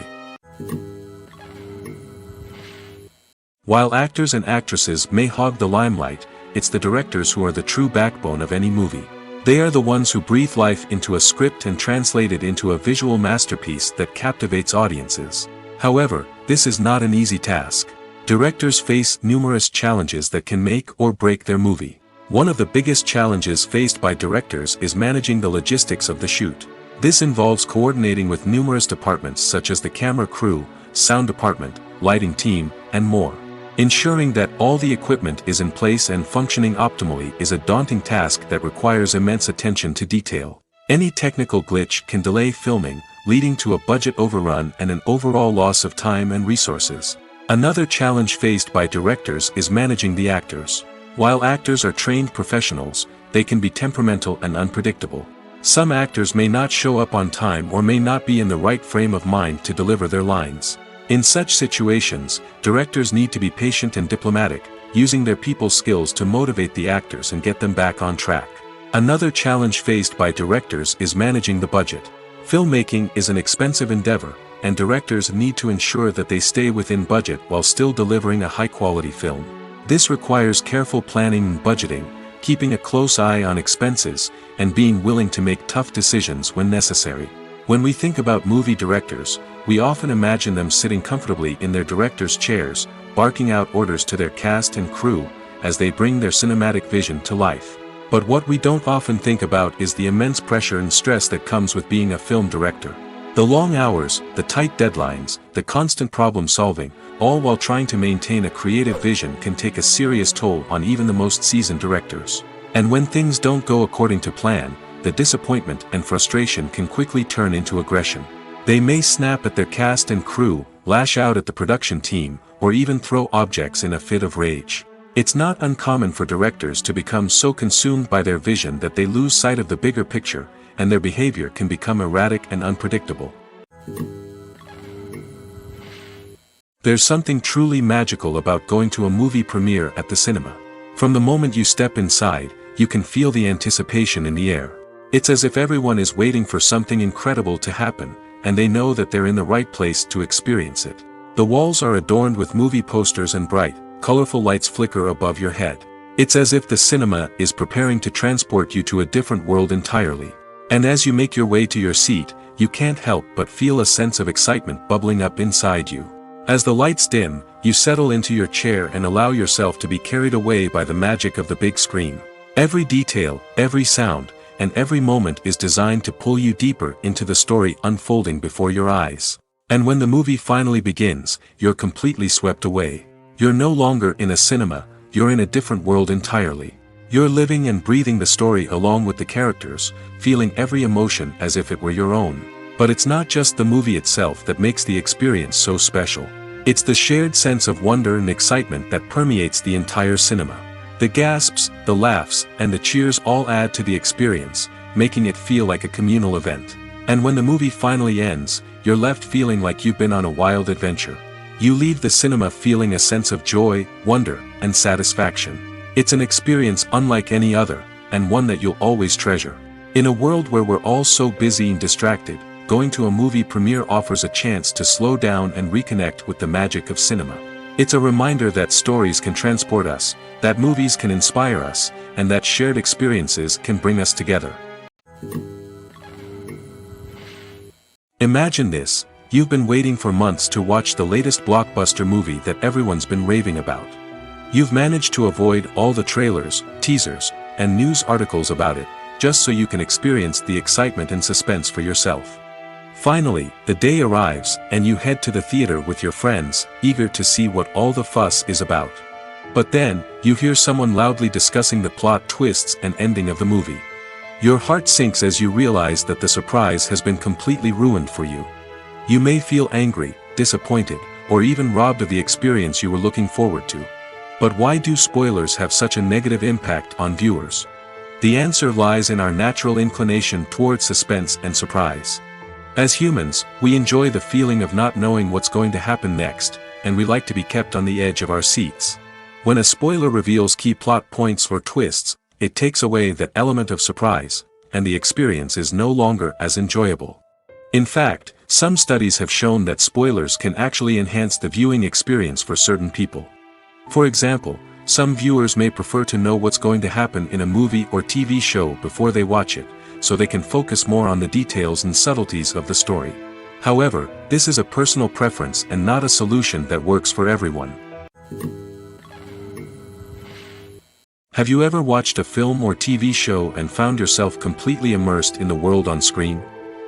While actors and actresses may hog the limelight, it's the directors who are the true backbone of any movie. They are the ones who breathe life into a script and translate it into a visual masterpiece that captivates audiences. However, this is not an easy task. Directors face numerous challenges that can make or break their movie. One of the biggest challenges faced by directors is managing the logistics of the shoot. This involves coordinating with numerous departments such as the camera crew, sound department, lighting team, and more. Ensuring that all the equipment is in place and functioning optimally is a daunting task that requires immense attention to detail. Any technical glitch can delay filming, leading to a budget overrun and an overall loss of time and resources. Another challenge faced by directors is managing the actors. While actors are trained professionals, they can be temperamental and unpredictable. Some actors may not show up on time or may not be in the right frame of mind to deliver their lines. In such situations, directors need to be patient and diplomatic, using their people skills to motivate the actors and get them back on track. Another challenge faced by directors is managing the budget. Filmmaking is an expensive endeavor, and directors need to ensure that they stay within budget while still delivering a high-quality film. This requires careful planning and budgeting, keeping a close eye on expenses, and being willing to make tough decisions when necessary. When we think about movie directors, we often imagine them sitting comfortably in their director's chairs, barking out orders to their cast and crew, as they bring their cinematic vision to life. But what we don't often think about is the immense pressure and stress that comes with being a film director. The long hours, the tight deadlines, the constant problem solving, all while trying to maintain a creative vision can take a serious toll on even the most seasoned directors. And when things don't go according to plan, the disappointment and frustration can quickly turn into aggression. They may snap at their cast and crew, lash out at the production team, or even throw objects in a fit of rage. It's not uncommon for directors to become so consumed by their vision that they lose sight of the bigger picture, and their behavior can become erratic and unpredictable. There's something truly magical about going to a movie premiere at the cinema. From the moment you step inside, you can feel the anticipation in the air. It's as if everyone is waiting for something incredible to happen, and they know that they're in the right place to experience it. The walls are adorned with movie posters and bright, colorful lights flicker above your head. It's as if the cinema is preparing to transport you to a different world entirely. And as you make your way to your seat, you can't help but feel a sense of excitement bubbling up inside you. As the lights dim, you settle into your chair and allow yourself to be carried away by the magic of the big screen. Every detail, every sound, and every moment is designed to pull you deeper into the story unfolding before your eyes. And when the movie finally begins, you're completely swept away. You're no longer in a cinema, you're in a different world entirely. You're living and breathing the story along with the characters, feeling every emotion as if it were your own. But it's not just the movie itself that makes the experience so special. It's the shared sense of wonder and excitement that permeates the entire cinema. The gasps, the laughs, and the cheers all add to the experience, making it feel like a communal event. And when the movie finally ends, you're left feeling like you've been on a wild adventure. You leave the cinema feeling a sense of joy, wonder, and satisfaction. It's an experience unlike any other, and one that you'll always treasure. In a world where we're all so busy and distracted, going to a movie premiere offers a chance to slow down and reconnect with the magic of cinema. It's a reminder that stories can transport us, that movies can inspire us, and that shared experiences can bring us together. Imagine this: you've been waiting for months to watch the latest blockbuster movie that everyone's been raving about. You've managed to avoid all the trailers, teasers, and news articles about it, just so you can experience the excitement and suspense for yourself. Finally, the day arrives, and you head to the theater with your friends, eager to see what all the fuss is about. But then, you hear someone loudly discussing the plot twists and ending of the movie. Your heart sinks as you realize that the surprise has been completely ruined for you. You may feel angry, disappointed, or even robbed of the experience you were looking forward to. But why do spoilers have such a negative impact on viewers? The answer lies in our natural inclination toward suspense and surprise. As humans, we enjoy the feeling of not knowing what's going to happen next, and we like to be kept on the edge of our seats. When a spoiler reveals key plot points or twists, it takes away that element of surprise, and the experience is no longer as enjoyable. In fact, some studies have shown that spoilers can actually enhance the viewing experience for certain people. For example, some viewers may prefer to know what's going to happen in a movie or TV show before they watch it, so they can focus more on the details and subtleties of the story. However, this is a personal preference and not a solution that works for everyone. Have you ever watched a film or TV show and found yourself completely immersed in the world on screen?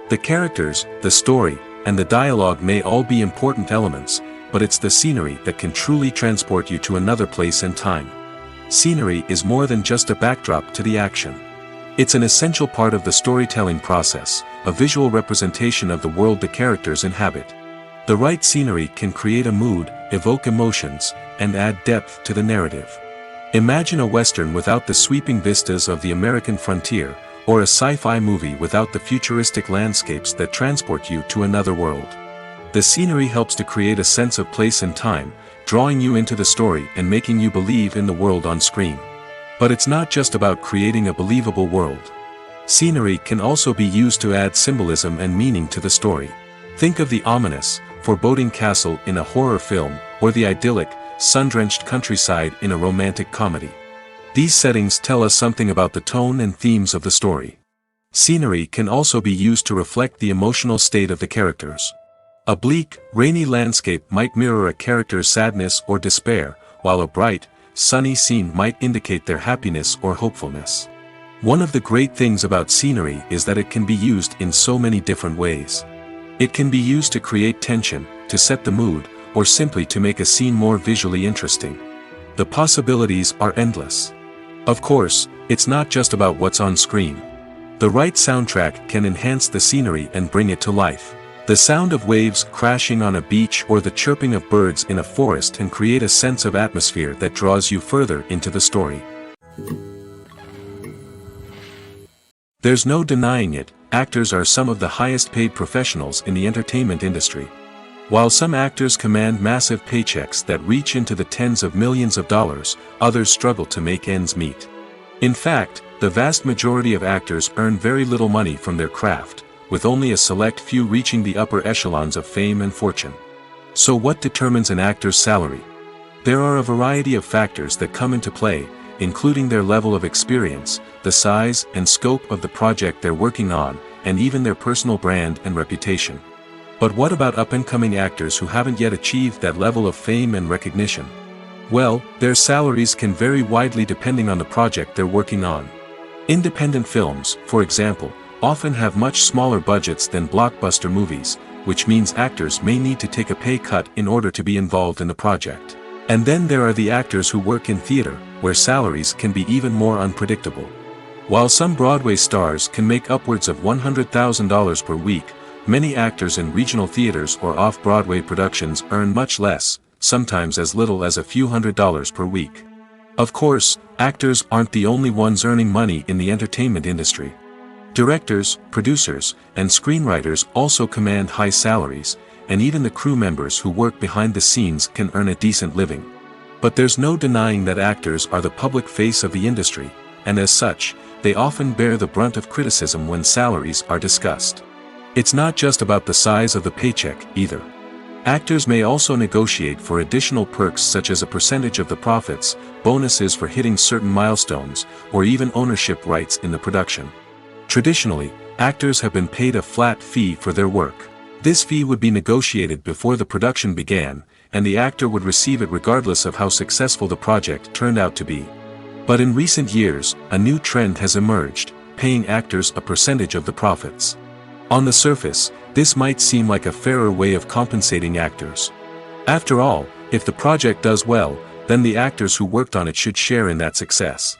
The characters, the story, and the dialogue may all be important elements, but it's the scenery that can truly transport you to another place and time. Scenery is more than just a backdrop to the action. It's an essential part of the storytelling process, a visual representation of the world the characters inhabit. The right scenery can create a mood, evoke emotions, and add depth to the narrative. Imagine a Western without the sweeping vistas of the American frontier, or a sci-fi movie without the futuristic landscapes that transport you to another world. The scenery helps to create a sense of place and time, drawing you into the story and making you believe in the world on screen. But it's not just about creating a believable world. Scenery can also be used to add symbolism and meaning to the story. Think of the ominous, foreboding castle in a horror film, or the idyllic, sun-drenched countryside in a romantic comedy. These settings tell us something about the tone and themes of the story. Scenery can also be used to reflect the emotional state of the characters. A bleak, rainy landscape might mirror a character's sadness or despair, while a bright, sunny scene might indicate their happiness or hopefulness. One of the great things about scenery is that it can be used in so many different ways. It can be used to create tension, to set the mood, or simply to make a scene more visually interesting. The possibilities are endless. Of course, it's not just about what's on screen. The right soundtrack can enhance the scenery and bring it to life. The sound of waves crashing on a beach or the chirping of birds in a forest can create a sense of atmosphere that draws you further into the story. There's no denying it, actors are some of the highest paid professionals in the entertainment industry. While some actors command massive paychecks that reach into the tens of millions of dollars, others struggle to make ends meet. In fact, the vast majority of actors earn very little money from their craft, with only a select few reaching the upper echelons of fame and fortune. So what determines an actor's salary? There are a variety of factors that come into play, including their level of experience, the size and scope of the project they're working on, and even their personal brand and reputation. But what about up-and-coming actors who haven't yet achieved that level of fame and recognition? Well, their salaries can vary widely depending on the project they're working on. Independent films, for example, often have much smaller budgets than blockbuster movies, which means actors may need to take a pay cut in order to be involved in the project. And then there are the actors who work in theater, where salaries can be even more unpredictable. While some Broadway stars can make upwards of $100,000 per week, many actors in regional theaters or off-Broadway productions earn much less, sometimes as little as a few $100s per week. Of course, actors aren't the only ones earning money in the entertainment industry. Directors, producers, and screenwriters also command high salaries, and even the crew members who work behind the scenes can earn a decent living. But there's no denying that actors are the public face of the industry, and as such, they often bear the brunt of criticism when salaries are discussed. It's not just about the size of the paycheck, either. Actors may also negotiate for additional perks such as a percentage of the profits, bonuses for hitting certain milestones, or even ownership rights in the production. Traditionally, actors have been paid a flat fee for their work. This fee would be negotiated before the production began, and the actor would receive it regardless of how successful the project turned out to be. But in recent years, a new trend has emerged, paying actors a percentage of the profits. On the surface, this might seem like a fairer way of compensating actors. After all, if the project does well, then the actors who worked on it should share in that success.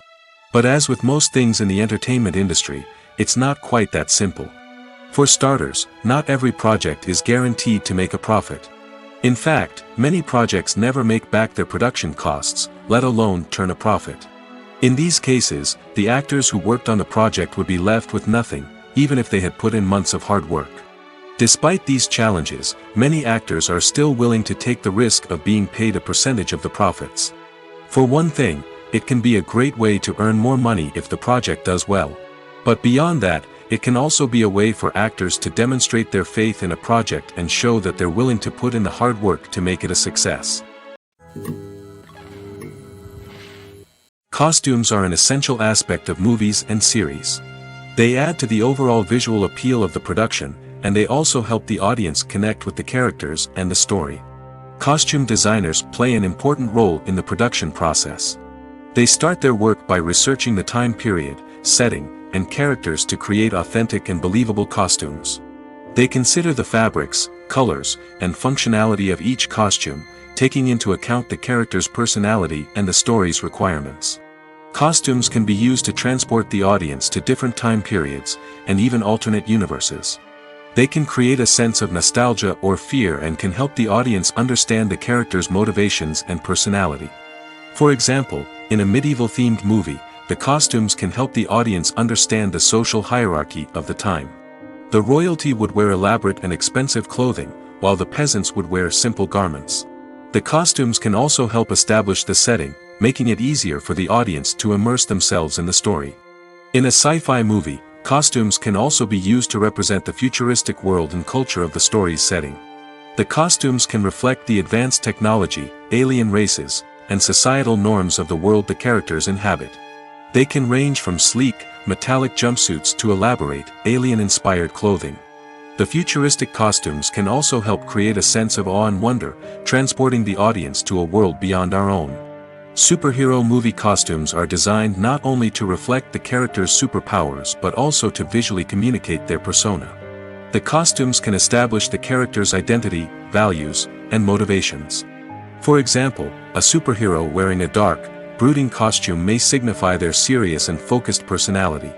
But as with most things in the entertainment industry, it's not quite that simple. For starters, not every project is guaranteed to make a profit. In fact, many projects never make back their production costs, let alone turn a profit. In these cases, the actors who worked on the project would be left with nothing, even if they had put in months of hard work. Despite these challenges, many actors are still willing to take the risk of being paid a percentage of the profits. For one thing, it can be a great way to earn more money if the project does well. But beyond that, it can also be a way for actors to demonstrate their faith in a project and show that they're willing to put in the hard work to make it a success. Costumes are an essential aspect of movies and series. They add to the overall visual appeal of the production, and they also help the audience connect with the characters and the story. Costume designers play an important role in the production process. They start their work by researching the time period, setting, and characters to create authentic and believable costumes. They consider the fabrics, colors, and functionality of each costume, taking into account the character's personality and the story's requirements. Costumes can be used to transport the audience to different time periods, and even alternate universes. They can create a sense of nostalgia or fear and can help the audience understand the character's motivations and personality. For example, in a medieval-themed movie, the costumes can help the audience understand the social hierarchy of the time. The royalty would wear elaborate and expensive clothing, while the peasants would wear simple garments. The costumes can also help establish the setting, making it easier for the audience to immerse themselves in the story. In a sci-fi movie, costumes can also be used to represent the futuristic world and culture of the story's setting. The costumes can reflect the advanced technology, alien races, and societal norms of the world the characters inhabit. They can range from sleek, metallic jumpsuits to elaborate, alien-inspired clothing. The futuristic costumes can also help create a sense of awe and wonder, transporting the audience to a world beyond our own. Superhero movie costumes are designed not only to reflect the character's superpowers but also to visually communicate their persona. The costumes can establish the character's identity, values, and motivations. For example, a superhero wearing a dark, brooding costume may signify their serious and focused personality.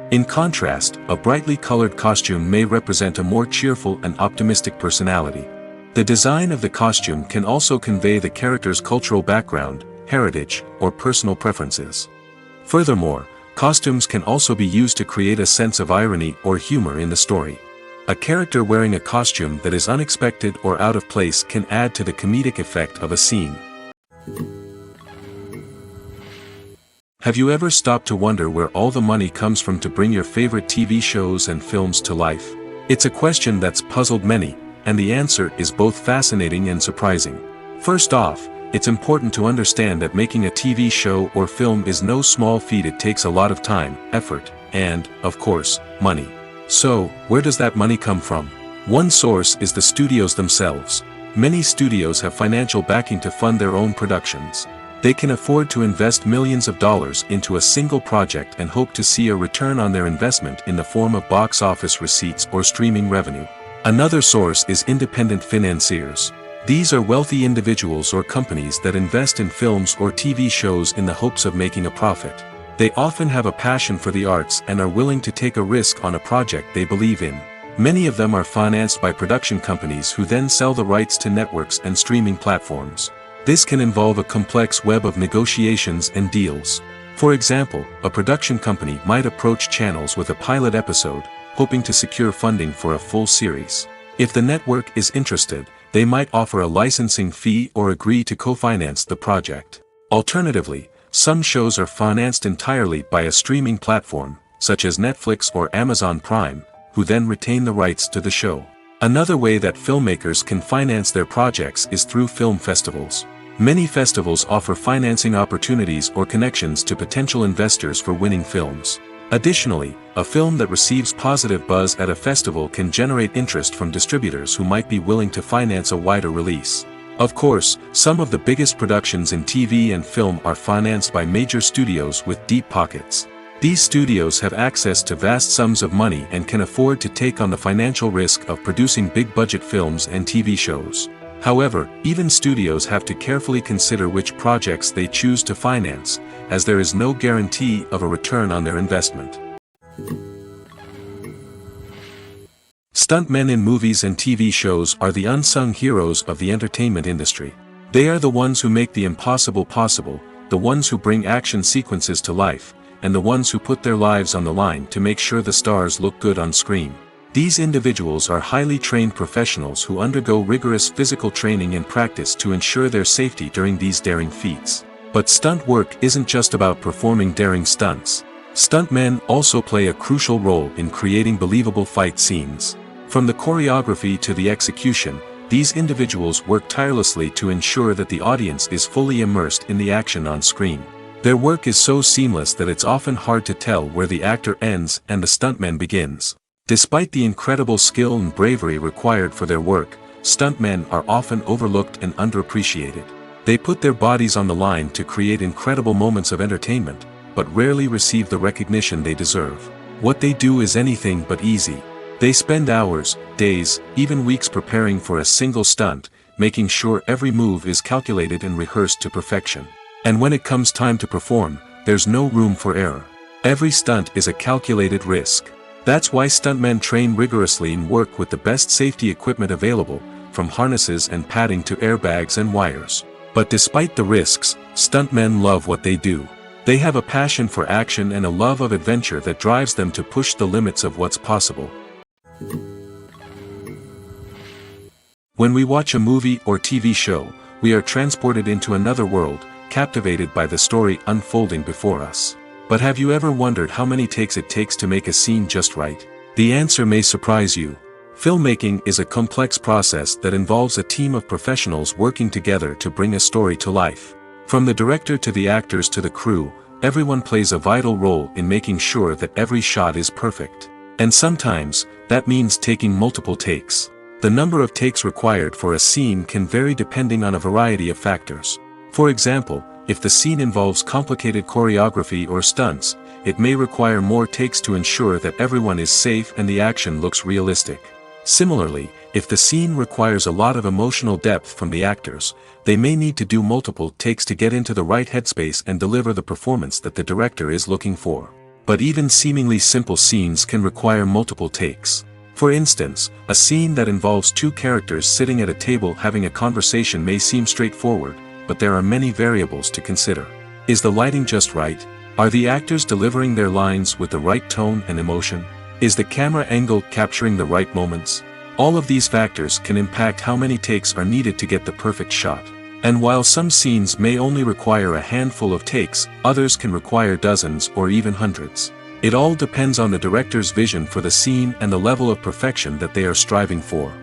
In contrast, a brightly colored costume may represent a more cheerful and optimistic personality. The design of the costume can also convey the character's cultural background, heritage, or personal preferences. Furthermore, costumes can also be used to create a sense of irony or humor in the story. A character wearing a costume that is unexpected or out of place can add to the comedic effect of a scene. Have you ever stopped to wonder where all the money comes from to bring your favorite TV shows and films to life? It's a question that's puzzled many, and the answer is both fascinating and surprising. First off, it's important to understand that making a TV show or film is no small feat. It takes a lot of time, effort, and, of course, money. So, where does that money come from? One source is the studios themselves. Many studios have financial backing to fund their own productions. They can afford to invest millions of dollars into a single project and hope to see a return on their investment in the form of box office receipts or streaming revenue. Another source is independent financiers. These are wealthy individuals or companies that invest in films or TV shows in the hopes of making a profit. They often have a passion for the arts and are willing to take a risk on a project they believe in. Many of them are financed by production companies who then sell the rights to networks and streaming platforms. This can involve a complex web of negotiations and deals. For example, a production company might approach channels with a pilot episode, hoping to secure funding for a full series. If the network is interested, they might offer a licensing fee or agree to co-finance the project. Alternatively, some shows are financed entirely by a streaming platform, such as Netflix or Amazon Prime, who then retain the rights to the show. Another way that filmmakers can finance their projects is through film festivals. Many festivals offer financing opportunities or connections to potential investors for winning films. Additionally, a film that receives positive buzz at a festival can generate interest from distributors who might be willing to finance a wider release. Of course, some of the biggest productions in TV and film are financed by major studios with deep pockets. These studios have access to vast sums of money and can afford to take on the financial risk of producing big-budget films and TV shows. However, even studios have to carefully consider which projects they choose to finance, as there is no guarantee of a return on their investment. Stuntmen in movies and TV shows are the unsung heroes of the entertainment industry. They are the ones who make the impossible possible, the ones who bring action sequences to life, and the ones who put their lives on the line to make sure the stars look good on screen. These individuals are highly trained professionals who undergo rigorous physical training and practice to ensure their safety during these daring feats. But stunt work isn't just about performing daring stunts. Stuntmen also play a crucial role in creating believable fight scenes. From the choreography to the execution, these individuals work tirelessly to ensure that the audience is fully immersed in the action on screen. Their work is so seamless that it's often hard to tell where the actor ends and the stuntman begins. Despite the incredible skill and bravery required for their work, stuntmen are often overlooked and underappreciated. They put their bodies on the line to create incredible moments of entertainment, but rarely receive the recognition they deserve. What they do is anything but easy. They spend hours, days, even weeks preparing for a single stunt, making sure every move is calculated and rehearsed to perfection. And when it comes time to perform, there's no room for error. Every stunt is a calculated risk. That's why stuntmen train rigorously and work with the best safety equipment available, from harnesses and padding to airbags and wires. But despite the risks, stuntmen love what they do. They have a passion for action and a love of adventure that drives them to push the limits of what's possible. When we watch a movie or TV show, we are transported into another world, captivated by the story unfolding before us. But have you ever wondered how many takes it takes to make a scene just right? The answer may surprise you. Filmmaking is a complex process that involves a team of professionals working together to bring a story to life. From the director to the actors to the crew, everyone plays a vital role in making sure that every shot is perfect. And sometimes, that means taking multiple takes. The number of takes required for a scene can vary depending on a variety of factors. For example, if the scene involves complicated choreography or stunts, it may require more takes to ensure that everyone is safe and the action looks realistic. Similarly, if the scene requires a lot of emotional depth from the actors, they may need to do multiple takes to get into the right headspace and deliver the performance that the director is looking for. But even seemingly simple scenes can require multiple takes. For instance, a scene that involves two characters sitting at a table having a conversation may seem straightforward, but there are many variables to consider. Is the lighting just right? Are the actors delivering their lines with the right tone and emotion? Is the camera angle capturing the right moments? All of these factors can impact how many takes are needed to get the perfect shot. And while some scenes may only require a handful of takes, others can require dozens or even hundreds. It all depends on the director's vision for the scene and the level of perfection that they are striving for.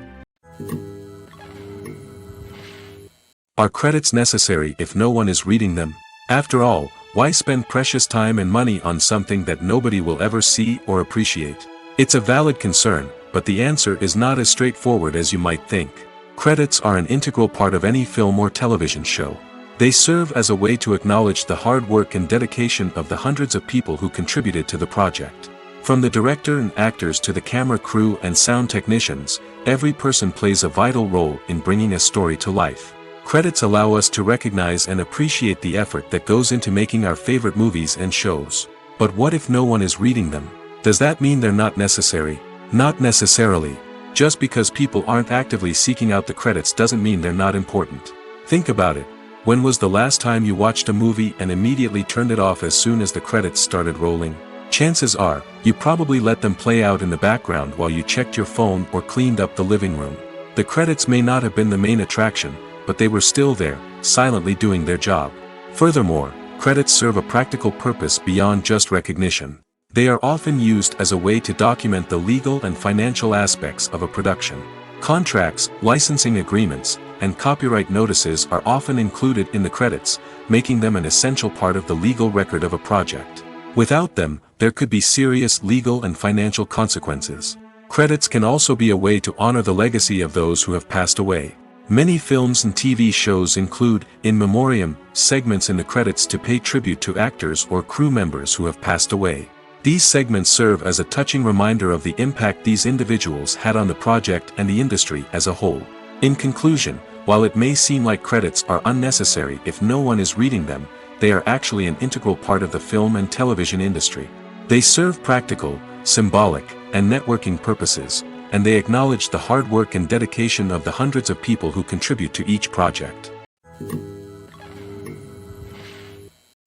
Are credits necessary if no one is reading them? After all, why spend precious time and money on something that nobody will ever see or appreciate? It's a valid concern, but the answer is not as straightforward as you might think. Credits are an integral part of any film or television show. They serve as a way to acknowledge the hard work and dedication of the hundreds of people who contributed to the project. From the director and actors to the camera crew and sound technicians, every person plays a vital role in bringing a story to life. Credits allow us to recognize and appreciate the effort that goes into making our favorite movies and shows. But what if no one is reading them? Does that mean they're not necessary? Not necessarily. Just because people aren't actively seeking out the credits doesn't mean they're not important. Think about it. When was the last time you watched a movie and immediately turned it off as soon as the credits started rolling? Chances are, you probably let them play out in the background while you checked your phone or cleaned up the living room. The credits may not have been the main attraction, but they were still there, silently doing their job. Furthermore, credits serve a practical purpose beyond just recognition. They are often used as a way to document the legal and financial aspects of a production. Contracts, licensing agreements, and copyright notices are often included in the credits, making them an essential part of the legal record of a project. Without them, there could be serious legal and financial consequences. Credits can also be a way to honor the legacy of those who have passed away. Many films and TV shows include, in memoriam, segments in the credits to pay tribute to actors or crew members who have passed away. These segments serve as a touching reminder of the impact these individuals had on the project and the industry as a whole. In conclusion, while it may seem like credits are unnecessary if no one is reading them, they are actually an integral part of the film and television industry. They serve practical, symbolic, and networking purposes, and they acknowledge the hard work and dedication of the hundreds of people who contribute to each project.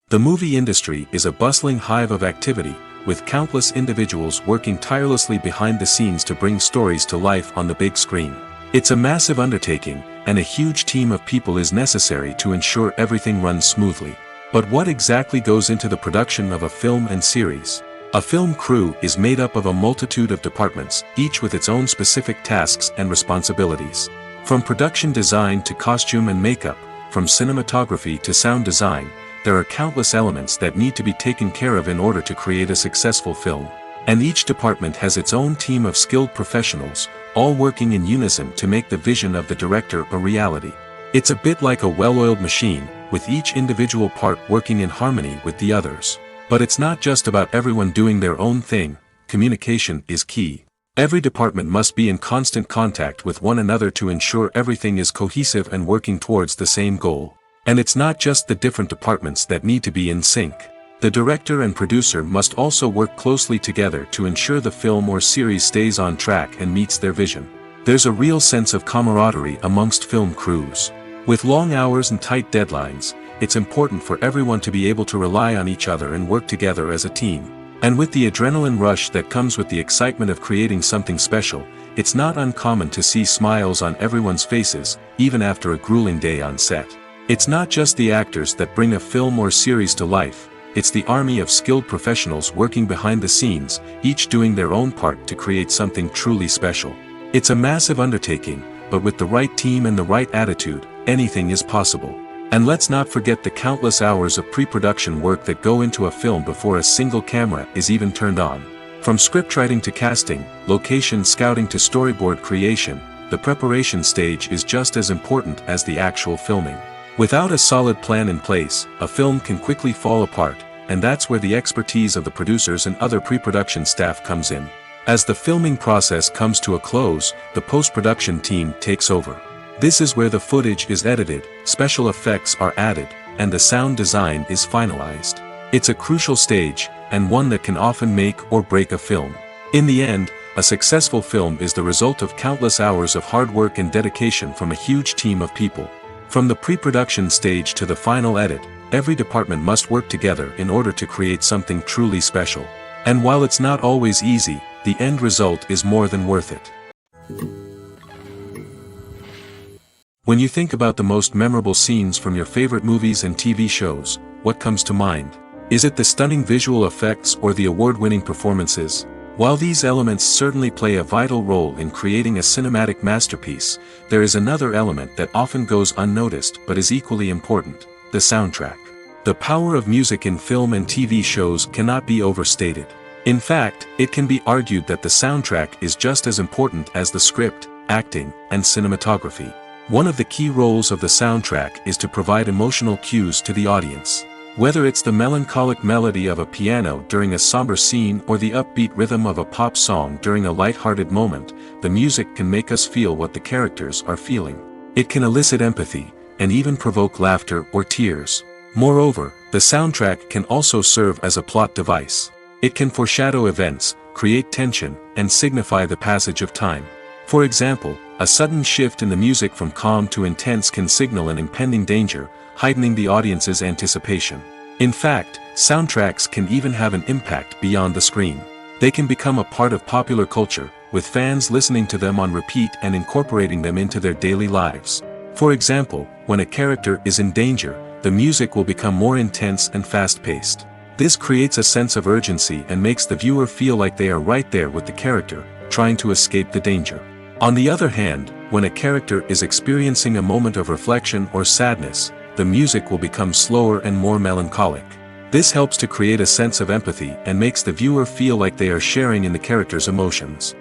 The movie industry is a bustling hive of activity, with countless individuals working tirelessly behind the scenes to bring stories to life on the big screen. It's a massive undertaking, and a huge team of people is necessary to ensure everything runs smoothly. But what exactly goes into the production of a film and series? A film crew is made up of a multitude of departments, each with its own specific tasks and responsibilities. From production design to costume and makeup, from cinematography to sound design, there are countless elements that need to be taken care of in order to create a successful film. And each department has its own team of skilled professionals, all working in unison to make the vision of the director a reality. It's a bit like a well-oiled machine, with each individual part working in harmony with the others. But it's not just about everyone doing their own thing. Communication is key. Every department must be in constant contact with one another to ensure everything is cohesive and working towards the same goal. And it's not just the different departments that need to be in sync. The director and producer must also work closely together to ensure the film or series stays on track and meets their vision. There's a real sense of camaraderie amongst film crews. With long hours and tight deadlines, it's important for everyone to be able to rely on each other and work together as a team. And with the adrenaline rush that comes with the excitement of creating something special, it's not uncommon to see smiles on everyone's faces, even after a grueling day on set. It's not just the actors that bring a film or series to life, it's the army of skilled professionals working behind the scenes, each doing their own part to create something truly special. It's a massive undertaking, but with the right team and the right attitude, anything is possible. And let's not forget the countless hours of pre-production work that go into a film before a single camera is even turned on. From scriptwriting to casting, location scouting to storyboard creation, the preparation stage is just as important as the actual filming. Without a solid plan in place, a film can quickly fall apart, and that's where the expertise of the producers and other pre-production staff comes in. As the filming process comes to a close, the post-production team takes over. This is where the footage is edited, special effects are added, and the sound design is finalized. It's a crucial stage, and one that can often make or break a film. In the end, a successful film is the result of countless hours of hard work and dedication from a huge team of people. From the pre-production stage to the final edit, every department must work together in order to create something truly special. And while it's not always easy, the end result is more than worth it. When you think about the most memorable scenes from your favorite movies and TV shows, what comes to mind? Is it the stunning visual effects or the award-winning performances? While these elements certainly play a vital role in creating a cinematic masterpiece, there is another element that often goes unnoticed but is equally important: the soundtrack. The power of music in film and TV shows cannot be overstated. In fact, it can be argued that the soundtrack is just as important as the script, acting, and cinematography. One of the key roles of the soundtrack is to provide emotional cues to the audience. Whether it's the melancholic melody of a piano during a somber scene or the upbeat rhythm of a pop song during a light-hearted moment, the music can make us feel what the characters are feeling. It can elicit empathy, and even provoke laughter or tears. Moreover, the soundtrack can also serve as a plot device. It can foreshadow events, create tension, and signify the passage of time. For example, a sudden shift in the music from calm to intense can signal an impending danger, heightening the audience's anticipation. In fact, soundtracks can even have an impact beyond the screen. They can become a part of popular culture, with fans listening to them on repeat and incorporating them into their daily lives. For example, when a character is in danger, the music will become more intense and fast-paced. This creates a sense of urgency and makes the viewer feel like they are right there with the character, trying to escape the danger. On the other hand, when a character is experiencing a moment of reflection or sadness, the music will become slower and more melancholic. This helps to create a sense of empathy and makes the viewer feel like they are sharing in the character's emotions.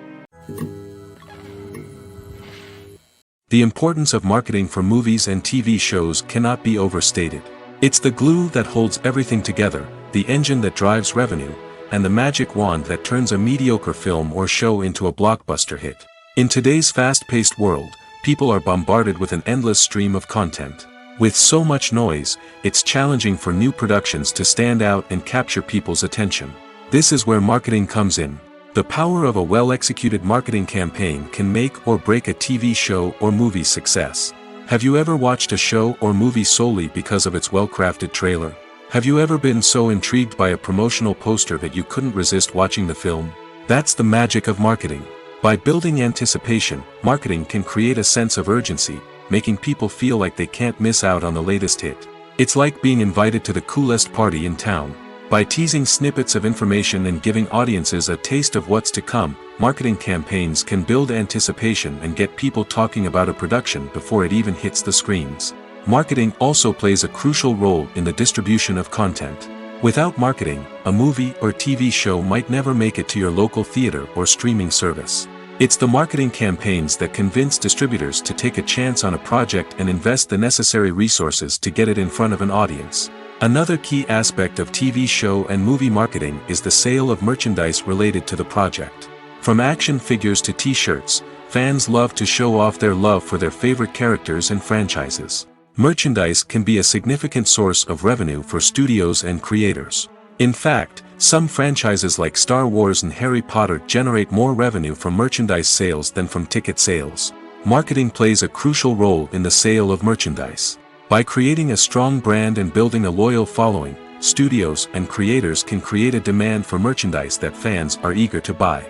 The importance of marketing for movies and TV shows cannot be overstated. It's the glue that holds everything together, the engine that drives revenue, and the magic wand that turns a mediocre film or show into a blockbuster hit. In today's fast-paced world, people are bombarded with an endless stream of content. With so much noise, it's challenging for new productions to stand out and capture people's attention. This is where marketing comes in. The power of a well-executed marketing campaign can make or break a TV show or movie's success. Have you ever watched a show or movie solely because of its well-crafted trailer? Have you ever been so intrigued by a promotional poster that you couldn't resist watching the film? That's the magic of marketing. By building anticipation, marketing can create a sense of urgency, making people feel like they can't miss out on the latest hit. It's like being invited to the coolest party in town. By teasing snippets of information and giving audiences a taste of what's to come, marketing campaigns can build anticipation and get people talking about a production before it even hits the screens. Marketing also plays a crucial role in the distribution of content. Without marketing, a movie or TV show might never make it to your local theater or streaming service. It's the marketing campaigns that convince distributors to take a chance on a project and invest the necessary resources to get it in front of an audience. Another key aspect of TV show and movie marketing is the sale of merchandise related to the project. From action figures to t-shirts, fans love to show off their love for their favorite characters and franchises. Merchandise can be a significant source of revenue for studios and creators. In fact, some franchises like Star Wars and Harry Potter generate more revenue from merchandise sales than from ticket sales. Marketing plays a crucial role in the sale of merchandise. By creating a strong brand and building a loyal following, studios and creators can create a demand for merchandise that fans are eager to buy.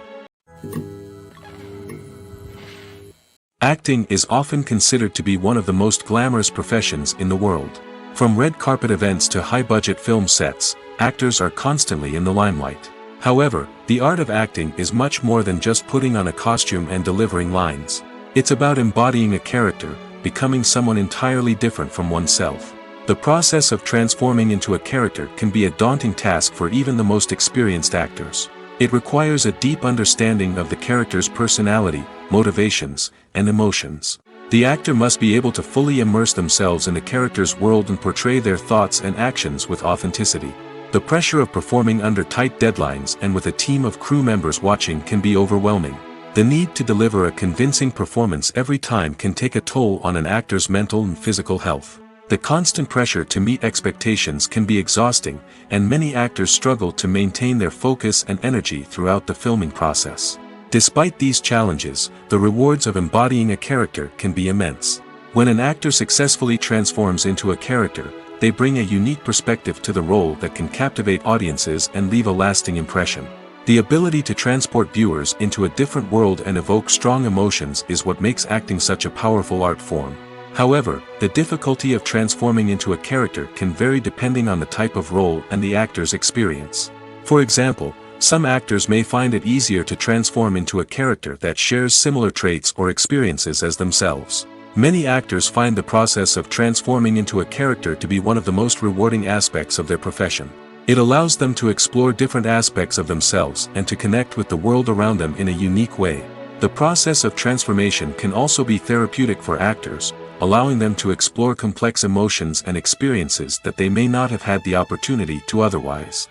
Acting is often considered to be one of the most glamorous professions in the world. From red carpet events to high-budget film sets, actors are constantly in the limelight. However, the art of acting is much more than just putting on a costume and delivering lines. It's about embodying a character, becoming someone entirely different from oneself. The process of transforming into a character can be a daunting task for even the most experienced actors. It requires a deep understanding of the character's personality, motivations, and emotions. The actor must be able to fully immerse themselves in the character's world and portray their thoughts and actions with authenticity. The pressure of performing under tight deadlines and with a team of crew members watching can be overwhelming. The need to deliver a convincing performance every time can take a toll on an actor's mental and physical health. The constant pressure to meet expectations can be exhausting, and many actors struggle to maintain their focus and energy throughout the filming process. Despite these challenges, the rewards of embodying a character can be immense. When an actor successfully transforms into a character, they bring a unique perspective to the role that can captivate audiences and leave a lasting impression. The ability to transport viewers into a different world and evoke strong emotions is what makes acting such a powerful art form. However, the difficulty of transforming into a character can vary depending on the type of role and the actor's experience. For example, some actors may find it easier to transform into a character that shares similar traits or experiences as themselves. Many actors find the process of transforming into a character to be one of the most rewarding aspects of their profession. It allows them to explore different aspects of themselves and to connect with the world around them in a unique way. The process of transformation can also be therapeutic for actors, allowing them to explore complex emotions and experiences that they may not have had the opportunity to otherwise.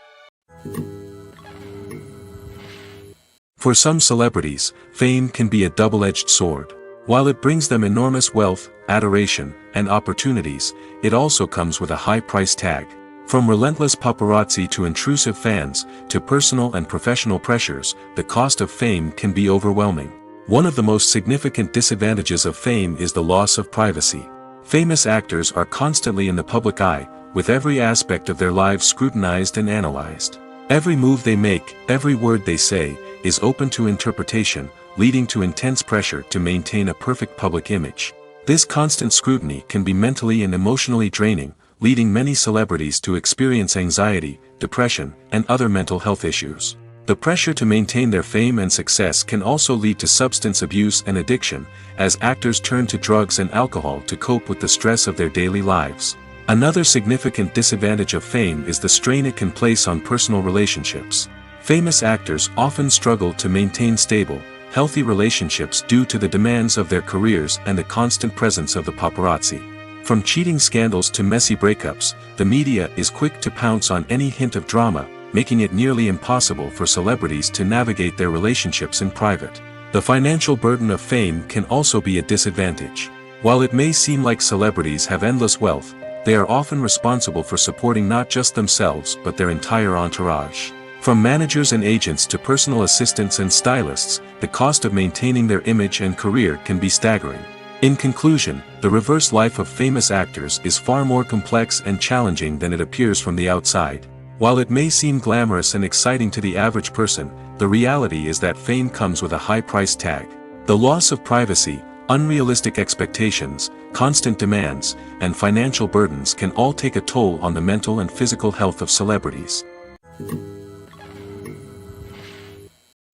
For some celebrities, fame can be a double-edged sword. While it brings them enormous wealth, adoration, and opportunities, it also comes with a high price tag. From relentless paparazzi to intrusive fans, to personal and professional pressures, the cost of fame can be overwhelming. One of the most significant disadvantages of fame is the loss of privacy. Famous actors are constantly in the public eye, with every aspect of their lives scrutinized and analyzed. Every move they make, every word they say, is open to interpretation, leading to intense pressure to maintain a perfect public image. This constant scrutiny can be mentally and emotionally draining, leading many celebrities to experience anxiety, depression, and other mental health issues. The pressure to maintain their fame and success can also lead to substance abuse and addiction, as actors turn to drugs and alcohol to cope with the stress of their daily lives. Another significant disadvantage of fame is the strain it can place on personal relationships. Famous actors often struggle to maintain stable, healthy relationships due to the demands of their careers and the constant presence of the paparazzi. From cheating scandals to messy breakups, the media is quick to pounce on any hint of drama, making it nearly impossible for celebrities to navigate their relationships in private. The financial burden of fame can also be a disadvantage. While it may seem like celebrities have endless wealth, they are often responsible for supporting not just themselves but their entire entourage. From managers and agents to personal assistants and stylists, the cost of maintaining their image and career can be staggering. In conclusion, the reverse life of famous actors is far more complex and challenging than it appears from the outside. While it may seem glamorous and exciting to the average person, the reality is that fame comes with a high price tag. The loss of privacy, unrealistic expectations, constant demands, and financial burdens can all take a toll on the mental and physical health of celebrities.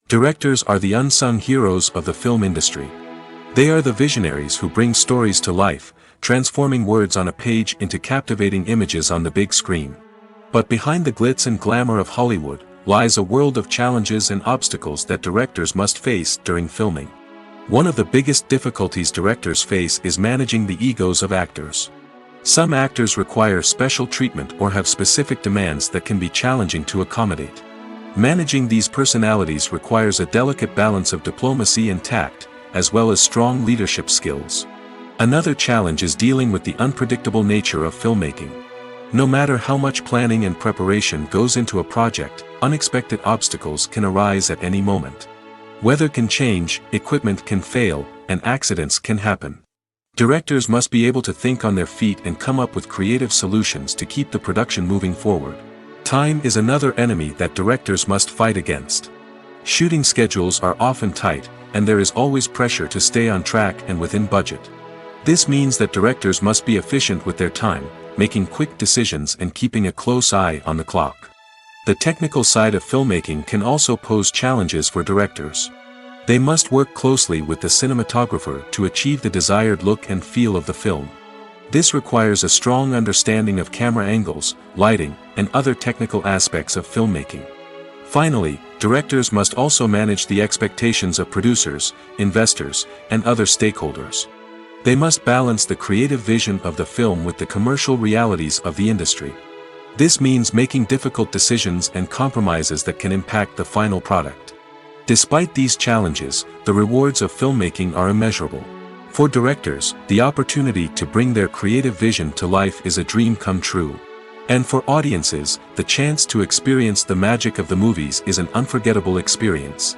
Directors are the unsung heroes of the film industry. They are the visionaries who bring stories to life, transforming words on a page into captivating images on the big screen. But behind the glitz and glamour of Hollywood, lies a world of challenges and obstacles that directors must face during filming. One of the biggest difficulties directors face is managing the egos of actors. Some actors require special treatment or have specific demands that can be challenging to accommodate. Managing these personalities requires a delicate balance of diplomacy and tact, as well as strong leadership skills. Another challenge is dealing with the unpredictable nature of filmmaking. No matter how much planning and preparation goes into a project, unexpected obstacles can arise at any moment. Weather can change, equipment can fail, and accidents can happen. Directors must be able to think on their feet and come up with creative solutions to keep the production moving forward. Time is another enemy that directors must fight against. Shooting schedules are often tight, and there is always pressure to stay on track and within budget. This means that directors must be efficient with their time, making quick decisions and keeping a close eye on the clock. The technical side of filmmaking can also pose challenges for directors. They must work closely with the cinematographer to achieve the desired look and feel of the film. This requires a strong understanding of camera angles, lighting, and other technical aspects of filmmaking. Finally, directors must also manage the expectations of producers, investors, and other stakeholders. They must balance the creative vision of the film with the commercial realities of the industry. This means making difficult decisions and compromises that can impact the final product. Despite these challenges, the rewards of filmmaking are immeasurable. For directors, the opportunity to bring their creative vision to life is a dream come true. And for audiences, the chance to experience the magic of the movies is an unforgettable experience.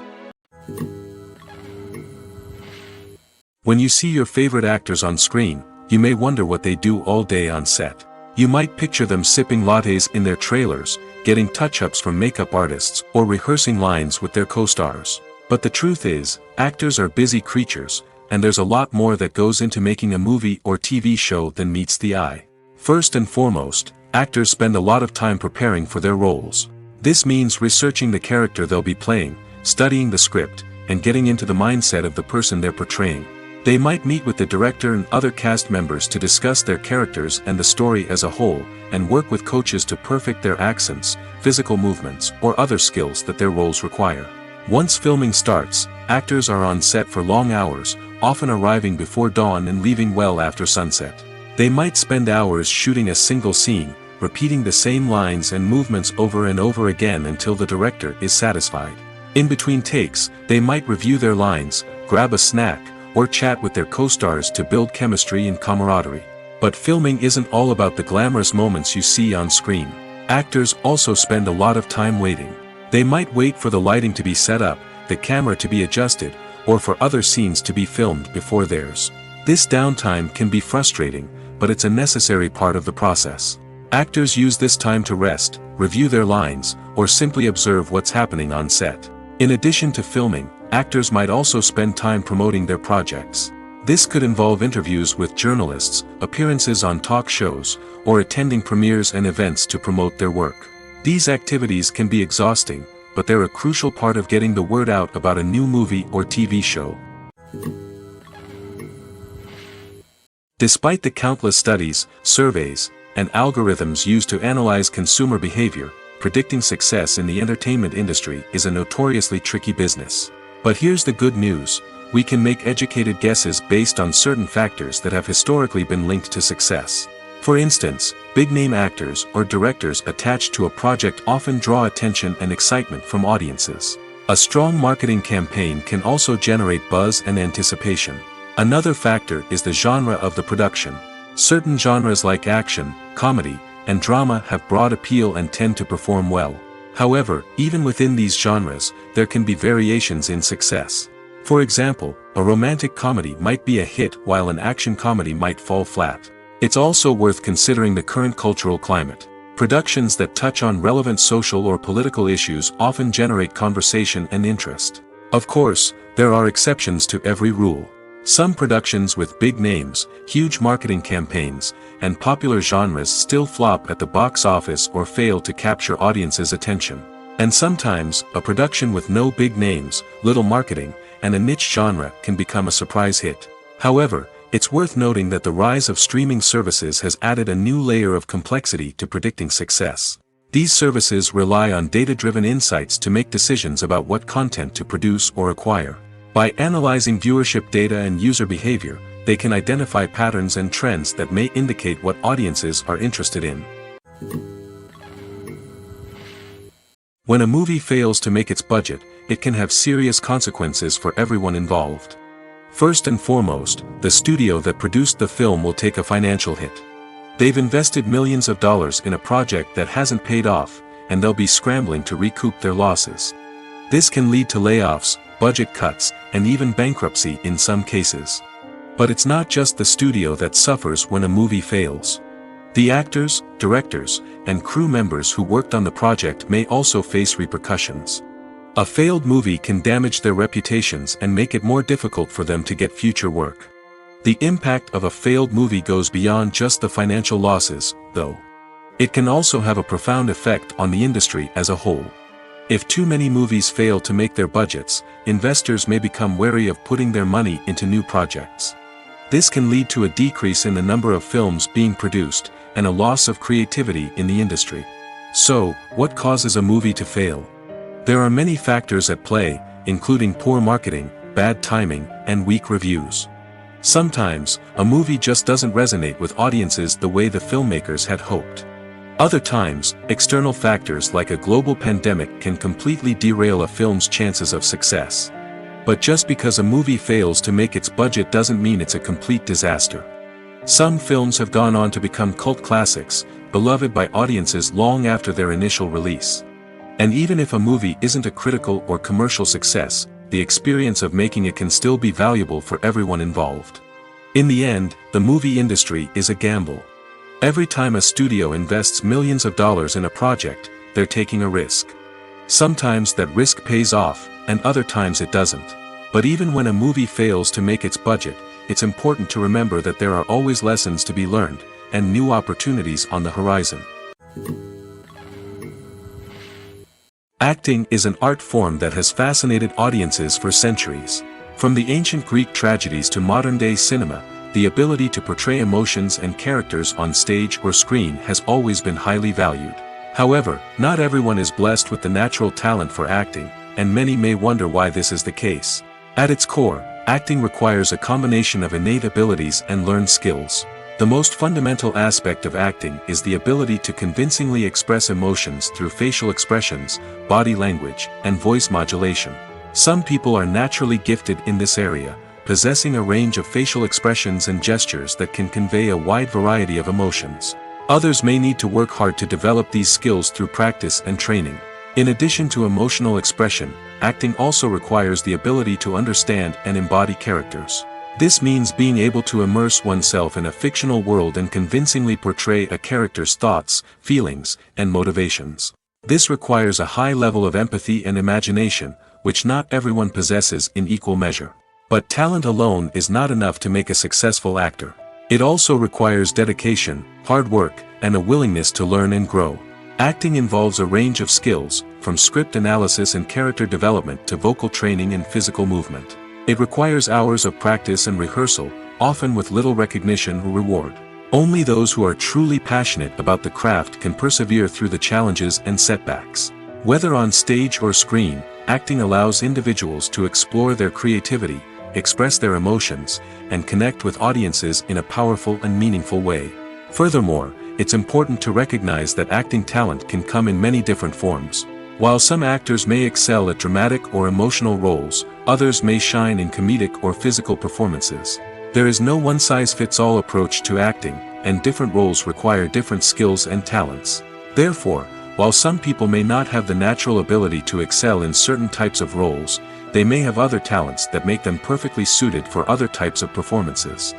When you see your favorite actors on screen, you may wonder what they do all day on set. You might picture them sipping lattes in their trailers, getting touch-ups from makeup artists, or rehearsing lines with their co-stars. But the truth is, actors are busy creatures, and there's a lot more that goes into making a movie or TV show than meets the eye. First and foremost, actors spend a lot of time preparing for their roles. This means researching the character they'll be playing, studying the script, and getting into the mindset of the person they're portraying. They might meet with the director and other cast members to discuss their characters and the story as a whole, and work with coaches to perfect their accents, physical movements, or other skills that their roles require. Once filming starts, actors are on set for long hours, often arriving before dawn and leaving well after sunset. They might spend hours shooting a single scene, repeating the same lines and movements over and over again until the director is satisfied. In between takes, they might review their lines, grab a snack, or chat with their co-stars to build chemistry and camaraderie. But filming isn't all about the glamorous moments you see on screen. Actors also spend a lot of time waiting. They might wait for the lighting to be set up, the camera to be adjusted, or for other scenes to be filmed before theirs. This downtime can be frustrating, but it's a necessary part of the process. Actors use this time to rest, review their lines, or simply observe what's happening on set. In addition to filming, actors might also spend time promoting their projects. This could involve interviews with journalists, appearances on talk shows, or attending premieres and events to promote their work. These activities can be exhausting, but they're a crucial part of getting the word out about a new movie or TV show. Despite the countless studies, surveys, and algorithms used to analyze consumer behavior, predicting success in the entertainment industry is a notoriously tricky business. But here's the good news: we can make educated guesses based on certain factors that have historically been linked to success. For instance, big-name actors or directors attached to a project often draw attention and excitement from audiences. A strong marketing campaign can also generate buzz and anticipation. Another factor is the genre of the production. Certain genres like action, comedy, and drama have broad appeal and tend to perform well. However, even within these genres, there can be variations in success. For example, a romantic comedy might be a hit while an action comedy might fall flat. It's also worth considering the current cultural climate. Productions that touch on relevant social or political issues often generate conversation and interest. Of course, there are exceptions to every rule. Some productions with big names, huge marketing campaigns, and popular genres still flop at the box office or fail to capture audiences' attention. And sometimes, a production with no big names, little marketing, and a niche genre can become a surprise hit. However, it's worth noting that the rise of streaming services has added a new layer of complexity to predicting success. These services rely on data-driven insights to make decisions about what content to produce or acquire. By analyzing viewership data and user behavior, they can identify patterns and trends that may indicate what audiences are interested in. When a movie fails to make its budget, it can have serious consequences for everyone involved. First and foremost, the studio that produced the film will take a financial hit. They've invested millions of dollars in a project that hasn't paid off, and they'll be scrambling to recoup their losses. This can lead to layoffs, budget cuts, and even bankruptcy in some cases. But it's not just the studio that suffers when a movie fails. The actors, directors, and crew members who worked on the project may also face repercussions. A failed movie can damage their reputations and make it more difficult for them to get future work. The impact of a failed movie goes beyond just the financial losses, though. It can also have a profound effect on the industry as a whole. If too many movies fail to make their budgets, investors may become wary of putting their money into new projects. This can lead to a decrease in the number of films being produced, and a loss of creativity in the industry. So, what causes a movie to fail? There are many factors at play, including poor marketing, bad timing, and weak reviews. Sometimes, a movie just doesn't resonate with audiences the way the filmmakers had hoped. Other times, external factors like a global pandemic can completely derail a film's chances of success. But just because a movie fails to make its budget doesn't mean it's a complete disaster. Some films have gone on to become cult classics, beloved by audiences long after their initial release. And even if a movie isn't a critical or commercial success, the experience of making it can still be valuable for everyone involved. In the end, the movie industry is a gamble. Every time a studio invests millions of dollars in a project, they're taking a risk. Sometimes that risk pays off, and other times it doesn't. But even when a movie fails to make its budget, it's important to remember that there are always lessons to be learned, and new opportunities on the horizon. Acting is an art form that has fascinated audiences for centuries. From the ancient Greek tragedies to modern-day cinema, the ability to portray emotions and characters on stage or screen has always been highly valued. However, not everyone is blessed with the natural talent for acting, and many may wonder why this is the case. At its core, acting requires a combination of innate abilities and learned skills. The most fundamental aspect of acting is the ability to convincingly express emotions through facial expressions, body language, and voice modulation. Some people are naturally gifted in this area, possessing a range of facial expressions and gestures that can convey a wide variety of emotions. Others may need to work hard to develop these skills through practice and training. In addition to emotional expression, acting also requires the ability to understand and embody characters. This means being able to immerse oneself in a fictional world and convincingly portray a character's thoughts, feelings, and motivations. This requires a high level of empathy and imagination, which not everyone possesses in equal measure. But talent alone is not enough to make a successful actor. It also requires dedication, hard work, and a willingness to learn and grow. Acting involves a range of skills, from script analysis and character development to vocal training and physical movement. It requires hours of practice and rehearsal, often with little recognition or reward. Only those who are truly passionate about the craft can persevere through the challenges and setbacks. Whether on stage or screen, acting allows individuals to explore their creativity, express their emotions, and connect with audiences in a powerful and meaningful way. Furthermore, it's important to recognize that acting talent can come in many different forms. While some actors may excel at dramatic or emotional roles, others may shine in comedic or physical performances. There is no one-size-fits-all approach to acting, and different roles require different skills and talents. Therefore, while some people may not have the natural ability to excel in certain types of roles, they may have other talents that make them perfectly suited for other types of performances.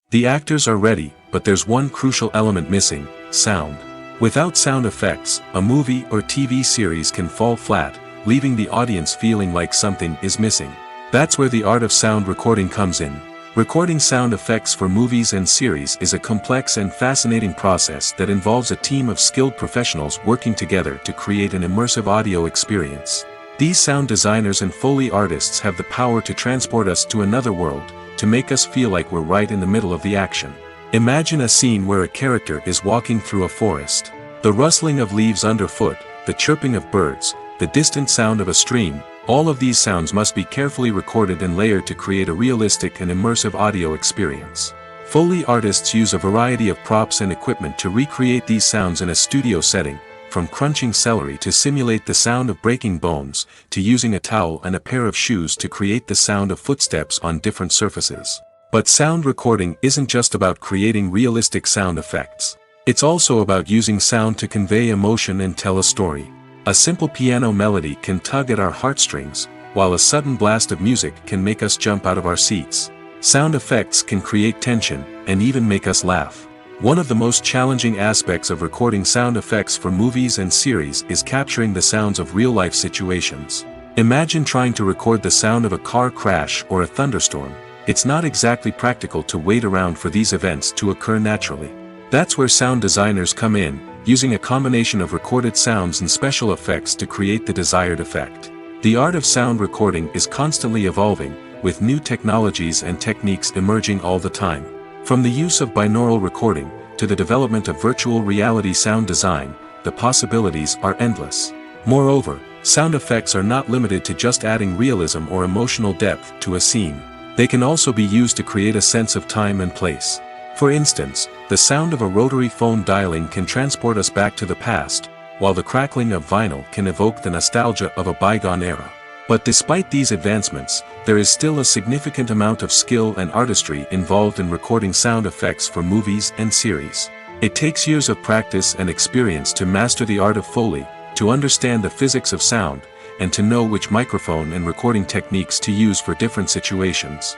The actors are ready, but there's one crucial element missing: sound. Without sound effects, a movie or TV series can fall flat, leaving the audience feeling like something is missing. That's where the art of sound recording comes in. Recording sound effects for movies and series is a complex and fascinating process that involves a team of skilled professionals working together to create an immersive audio experience. These sound designers and Foley artists have the power to transport us to another world, to make us feel like we're right in the middle of the action. Imagine a scene where a character is walking through a forest. The rustling of leaves underfoot, the chirping of birds, the distant sound of a stream, all of these sounds must be carefully recorded and layered to create a realistic and immersive audio experience. Foley artists use a variety of props and equipment to recreate these sounds in a studio setting, from crunching celery to simulate the sound of breaking bones, to using a towel and a pair of shoes to create the sound of footsteps on different surfaces. But sound recording isn't just about creating realistic sound effects. It's also about using sound to convey emotion and tell a story. A simple piano melody can tug at our heartstrings, while a sudden blast of music can make us jump out of our seats. Sound effects can create tension, and even make us laugh. One of the most challenging aspects of recording sound effects for movies and series is capturing the sounds of real-life situations. Imagine trying to record the sound of a car crash or a thunderstorm. It's not exactly practical to wait around for these events to occur naturally. That's where sound designers come in, using a combination of recorded sounds and special effects to create the desired effect. The art of sound recording is constantly evolving, with new technologies and techniques emerging all the time. From the use of binaural recording, to the development of virtual reality sound design, the possibilities are endless. Moreover, sound effects are not limited to just adding realism or emotional depth to a scene. They can also be used to create a sense of time and place. For instance, the sound of a rotary phone dialing can transport us back to the past, while the crackling of vinyl can evoke the nostalgia of a bygone era. But despite these advancements, there is still a significant amount of skill and artistry involved in recording sound effects for movies and series. It takes years of practice and experience to master the art of Foley, to understand the physics of sound, and to know which microphone and recording techniques to use for different situations.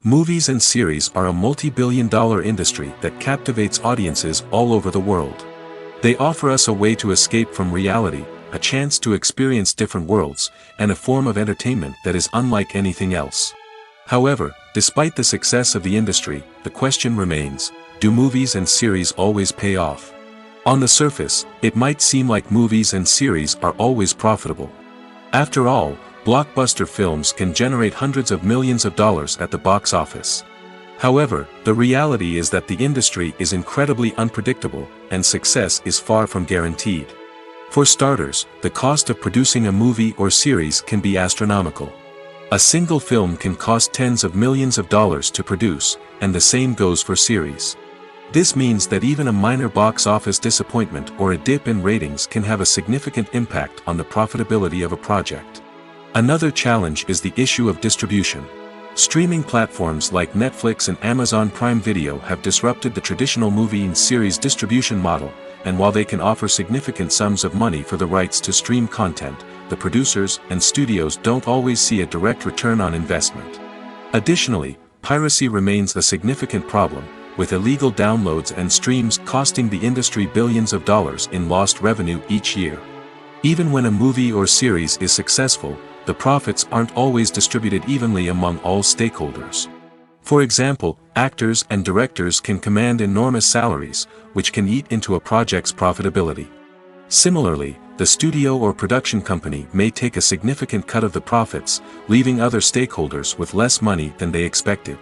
Movies and series are a multi-billion-dollar industry that captivates audiences all over the world. They offer us a way to escape from reality, a chance to experience different worlds, and a form of entertainment that is unlike anything else. However, despite the success of the industry, the question remains, do movies and series always pay off? On the surface, it might seem like movies and series are always profitable. After all, blockbuster films can generate hundreds of millions of dollars at the box office. However, the reality is that the industry is incredibly unpredictable, and success is far from guaranteed. For starters, the cost of producing a movie or series can be astronomical. A single film can cost tens of millions of dollars to produce, and the same goes for series. This means that even a minor box office disappointment or a dip in ratings can have a significant impact on the profitability of a project. Another challenge is the issue of distribution. Streaming platforms like Netflix and Amazon Prime Video have disrupted the traditional movie and series distribution model, and while they can offer significant sums of money for the rights to stream content, the producers and studios don't always see a direct return on investment. Additionally, piracy remains a significant problem, with illegal downloads and streams costing the industry billions of dollars in lost revenue each year. Even when a movie or series is successful, the profits aren't always distributed evenly among all stakeholders. For example, actors and directors can command enormous salaries, which can eat into a project's profitability. Similarly, the studio or production company may take a significant cut of the profits, leaving other stakeholders with less money than they expected.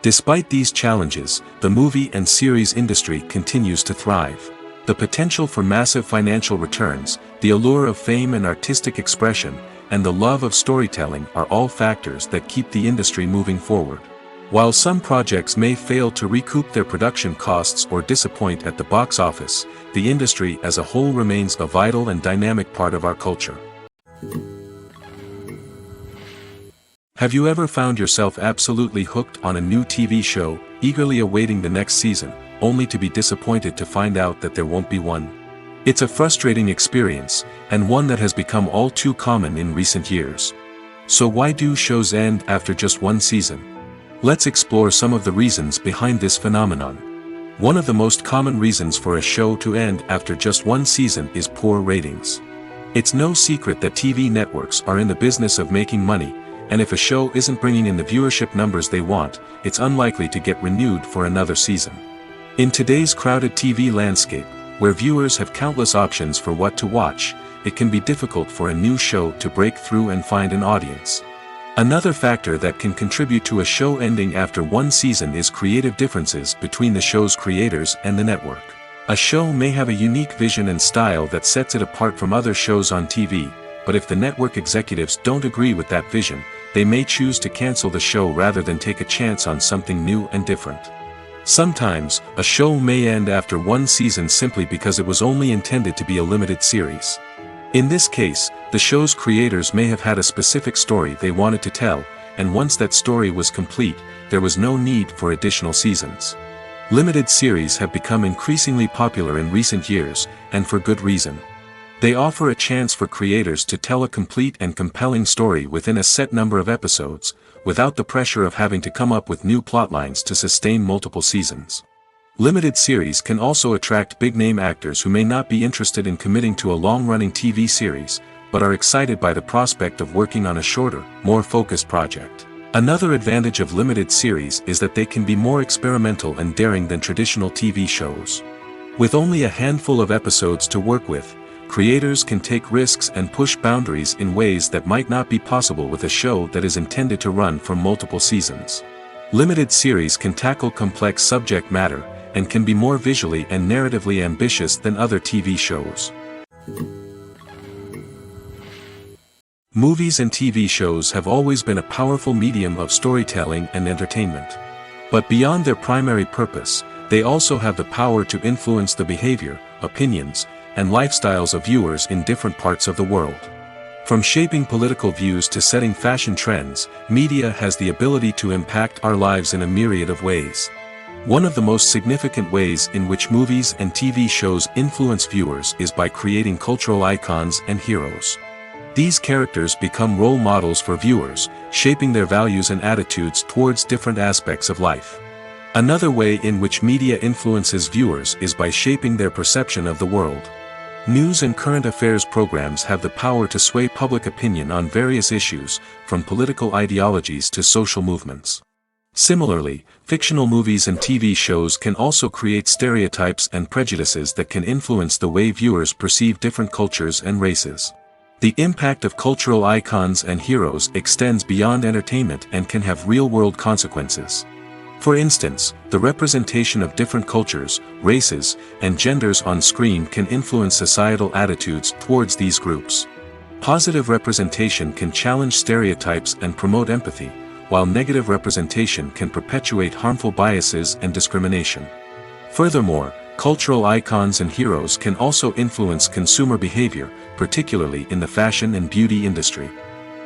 Despite these challenges, the movie and series industry continues to thrive. The potential for massive financial returns, the allure of fame and artistic expression, and the love of storytelling are all factors that keep the industry moving forward. While some projects may fail to recoup their production costs or disappoint at the box office, the industry as a whole remains a vital and dynamic part of our culture. Have you ever found yourself absolutely hooked on a new TV show, eagerly awaiting the next season, only to be disappointed to find out that there won't be one? It's a frustrating experience, and one that has become all too common in recent years. So why do shows end after just one season? Let's explore some of the reasons behind this phenomenon. One of the most common reasons for a show to end after just one season is poor ratings. It's no secret that TV networks are in the business of making money, and if a show isn't bringing in the viewership numbers they want, it's unlikely to get renewed for another season. In today's crowded TV landscape, where viewers have countless options for what to watch, it can be difficult for a new show to break through and find an audience. Another factor that can contribute to a show ending after one season is creative differences between the show's creators and the network. A show may have a unique vision and style that sets it apart from other shows on TV, but if the network executives don't agree with that vision, they may choose to cancel the show rather than take a chance on something new and different. Sometimes, a show may end after one season simply because it was only intended to be a limited series. In this case, the show's creators may have had a specific story they wanted to tell, and once that story was complete, there was no need for additional seasons. Limited series have become increasingly popular in recent years, and for good reason. They offer a chance for creators to tell a complete and compelling story within a set number of episodes, without the pressure of having to come up with new plotlines to sustain multiple seasons. Limited series can also attract big-name actors who may not be interested in committing to a long-running TV series, but are excited by the prospect of working on a shorter, more focused project. Another advantage of limited series is that they can be more experimental and daring than traditional TV shows. With only a handful of episodes to work with, creators can take risks and push boundaries in ways that might not be possible with a show that is intended to run for multiple seasons. Limited series can tackle complex subject matter, and can be more visually and narratively ambitious than other TV shows. Movies and TV shows have always been a powerful medium of storytelling and entertainment. But beyond their primary purpose, they also have the power to influence the behavior, opinions, and lifestyles of viewers in different parts of the world. From shaping political views to setting fashion trends, media has the ability to impact our lives in a myriad of ways. One of the most significant ways in which movies and TV shows influence viewers is by creating cultural icons and heroes. These characters become role models for viewers, shaping their values and attitudes towards different aspects of life. Another way in which media influences viewers is by shaping their perception of the world. News and current affairs programs have the power to sway public opinion on various issues, from political ideologies to social movements. Similarly, fictional movies and TV shows can also create stereotypes and prejudices that can influence the way viewers perceive different cultures and races. The impact of cultural icons and heroes extends beyond entertainment and can have real-world consequences. For instance, the representation of different cultures, races, and genders on screen can influence societal attitudes towards these groups. Positive representation can challenge stereotypes and promote empathy, while negative representation can perpetuate harmful biases and discrimination. Furthermore, cultural icons and heroes can also influence consumer behavior, particularly in the fashion and beauty industry.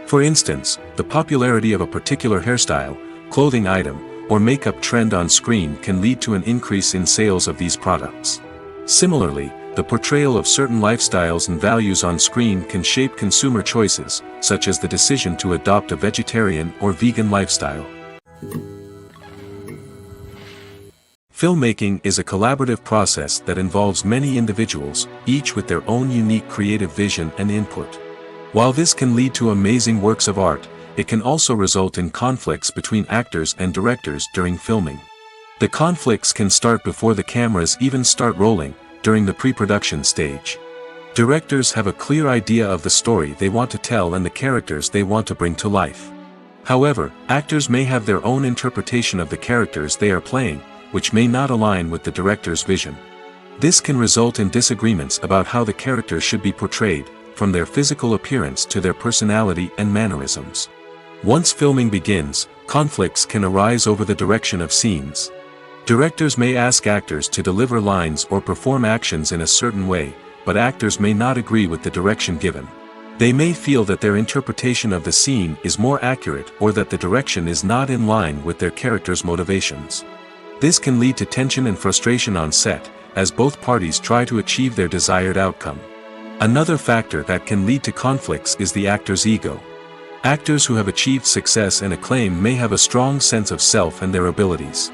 For instance, the popularity of a particular hairstyle, clothing item, or makeup trend on screen can lead to an increase in sales of these products. Similarly, the portrayal of certain lifestyles and values on screen can shape consumer choices, such as the decision to adopt a vegetarian or vegan lifestyle. Filmmaking is a collaborative process that involves many individuals, each with their own unique creative vision and input. While this can lead to amazing works of art, it can also result in conflicts between actors and directors during filming. The conflicts can start before the cameras even start rolling, during the pre-production stage. Directors have a clear idea of the story they want to tell and the characters they want to bring to life. However, actors may have their own interpretation of the characters they are playing, which may not align with the director's vision. This can result in disagreements about how the characters should be portrayed, from their physical appearance to their personality and mannerisms. Once filming begins, conflicts can arise over the direction of scenes. Directors may ask actors to deliver lines or perform actions in a certain way, but actors may not agree with the direction given. They may feel that their interpretation of the scene is more accurate or that the direction is not in line with their character's motivations. This can lead to tension and frustration on set, as both parties try to achieve their desired outcome. Another factor that can lead to conflicts is the actor's ego. Actors who have achieved success and acclaim may have a strong sense of self and their abilities.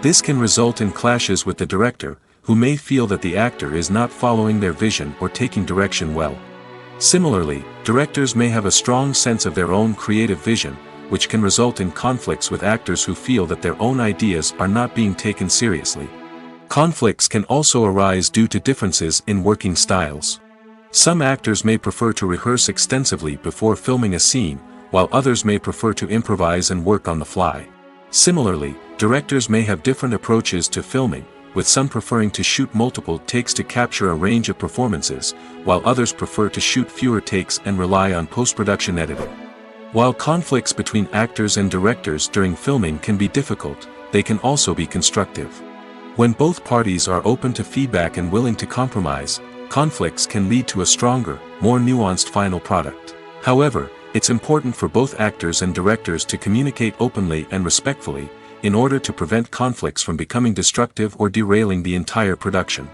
This can result in clashes with the director, who may feel that the actor is not following their vision or taking direction well. Similarly, directors may have a strong sense of their own creative vision, which can result in conflicts with actors who feel that their own ideas are not being taken seriously. Conflicts can also arise due to differences in working styles. Some actors may prefer to rehearse extensively before filming a scene, while others may prefer to improvise and work on the fly. Similarly, directors may have different approaches to filming, with some preferring to shoot multiple takes to capture a range of performances, while others prefer to shoot fewer takes and rely on post-production editing. While conflicts between actors and directors during filming can be difficult, they can also be constructive. When both parties are open to feedback and willing to compromise, conflicts can lead to a stronger, more nuanced final product. However, it's important for both actors and directors to communicate openly and respectfully, in order to prevent conflicts from becoming destructive or derailing the entire production.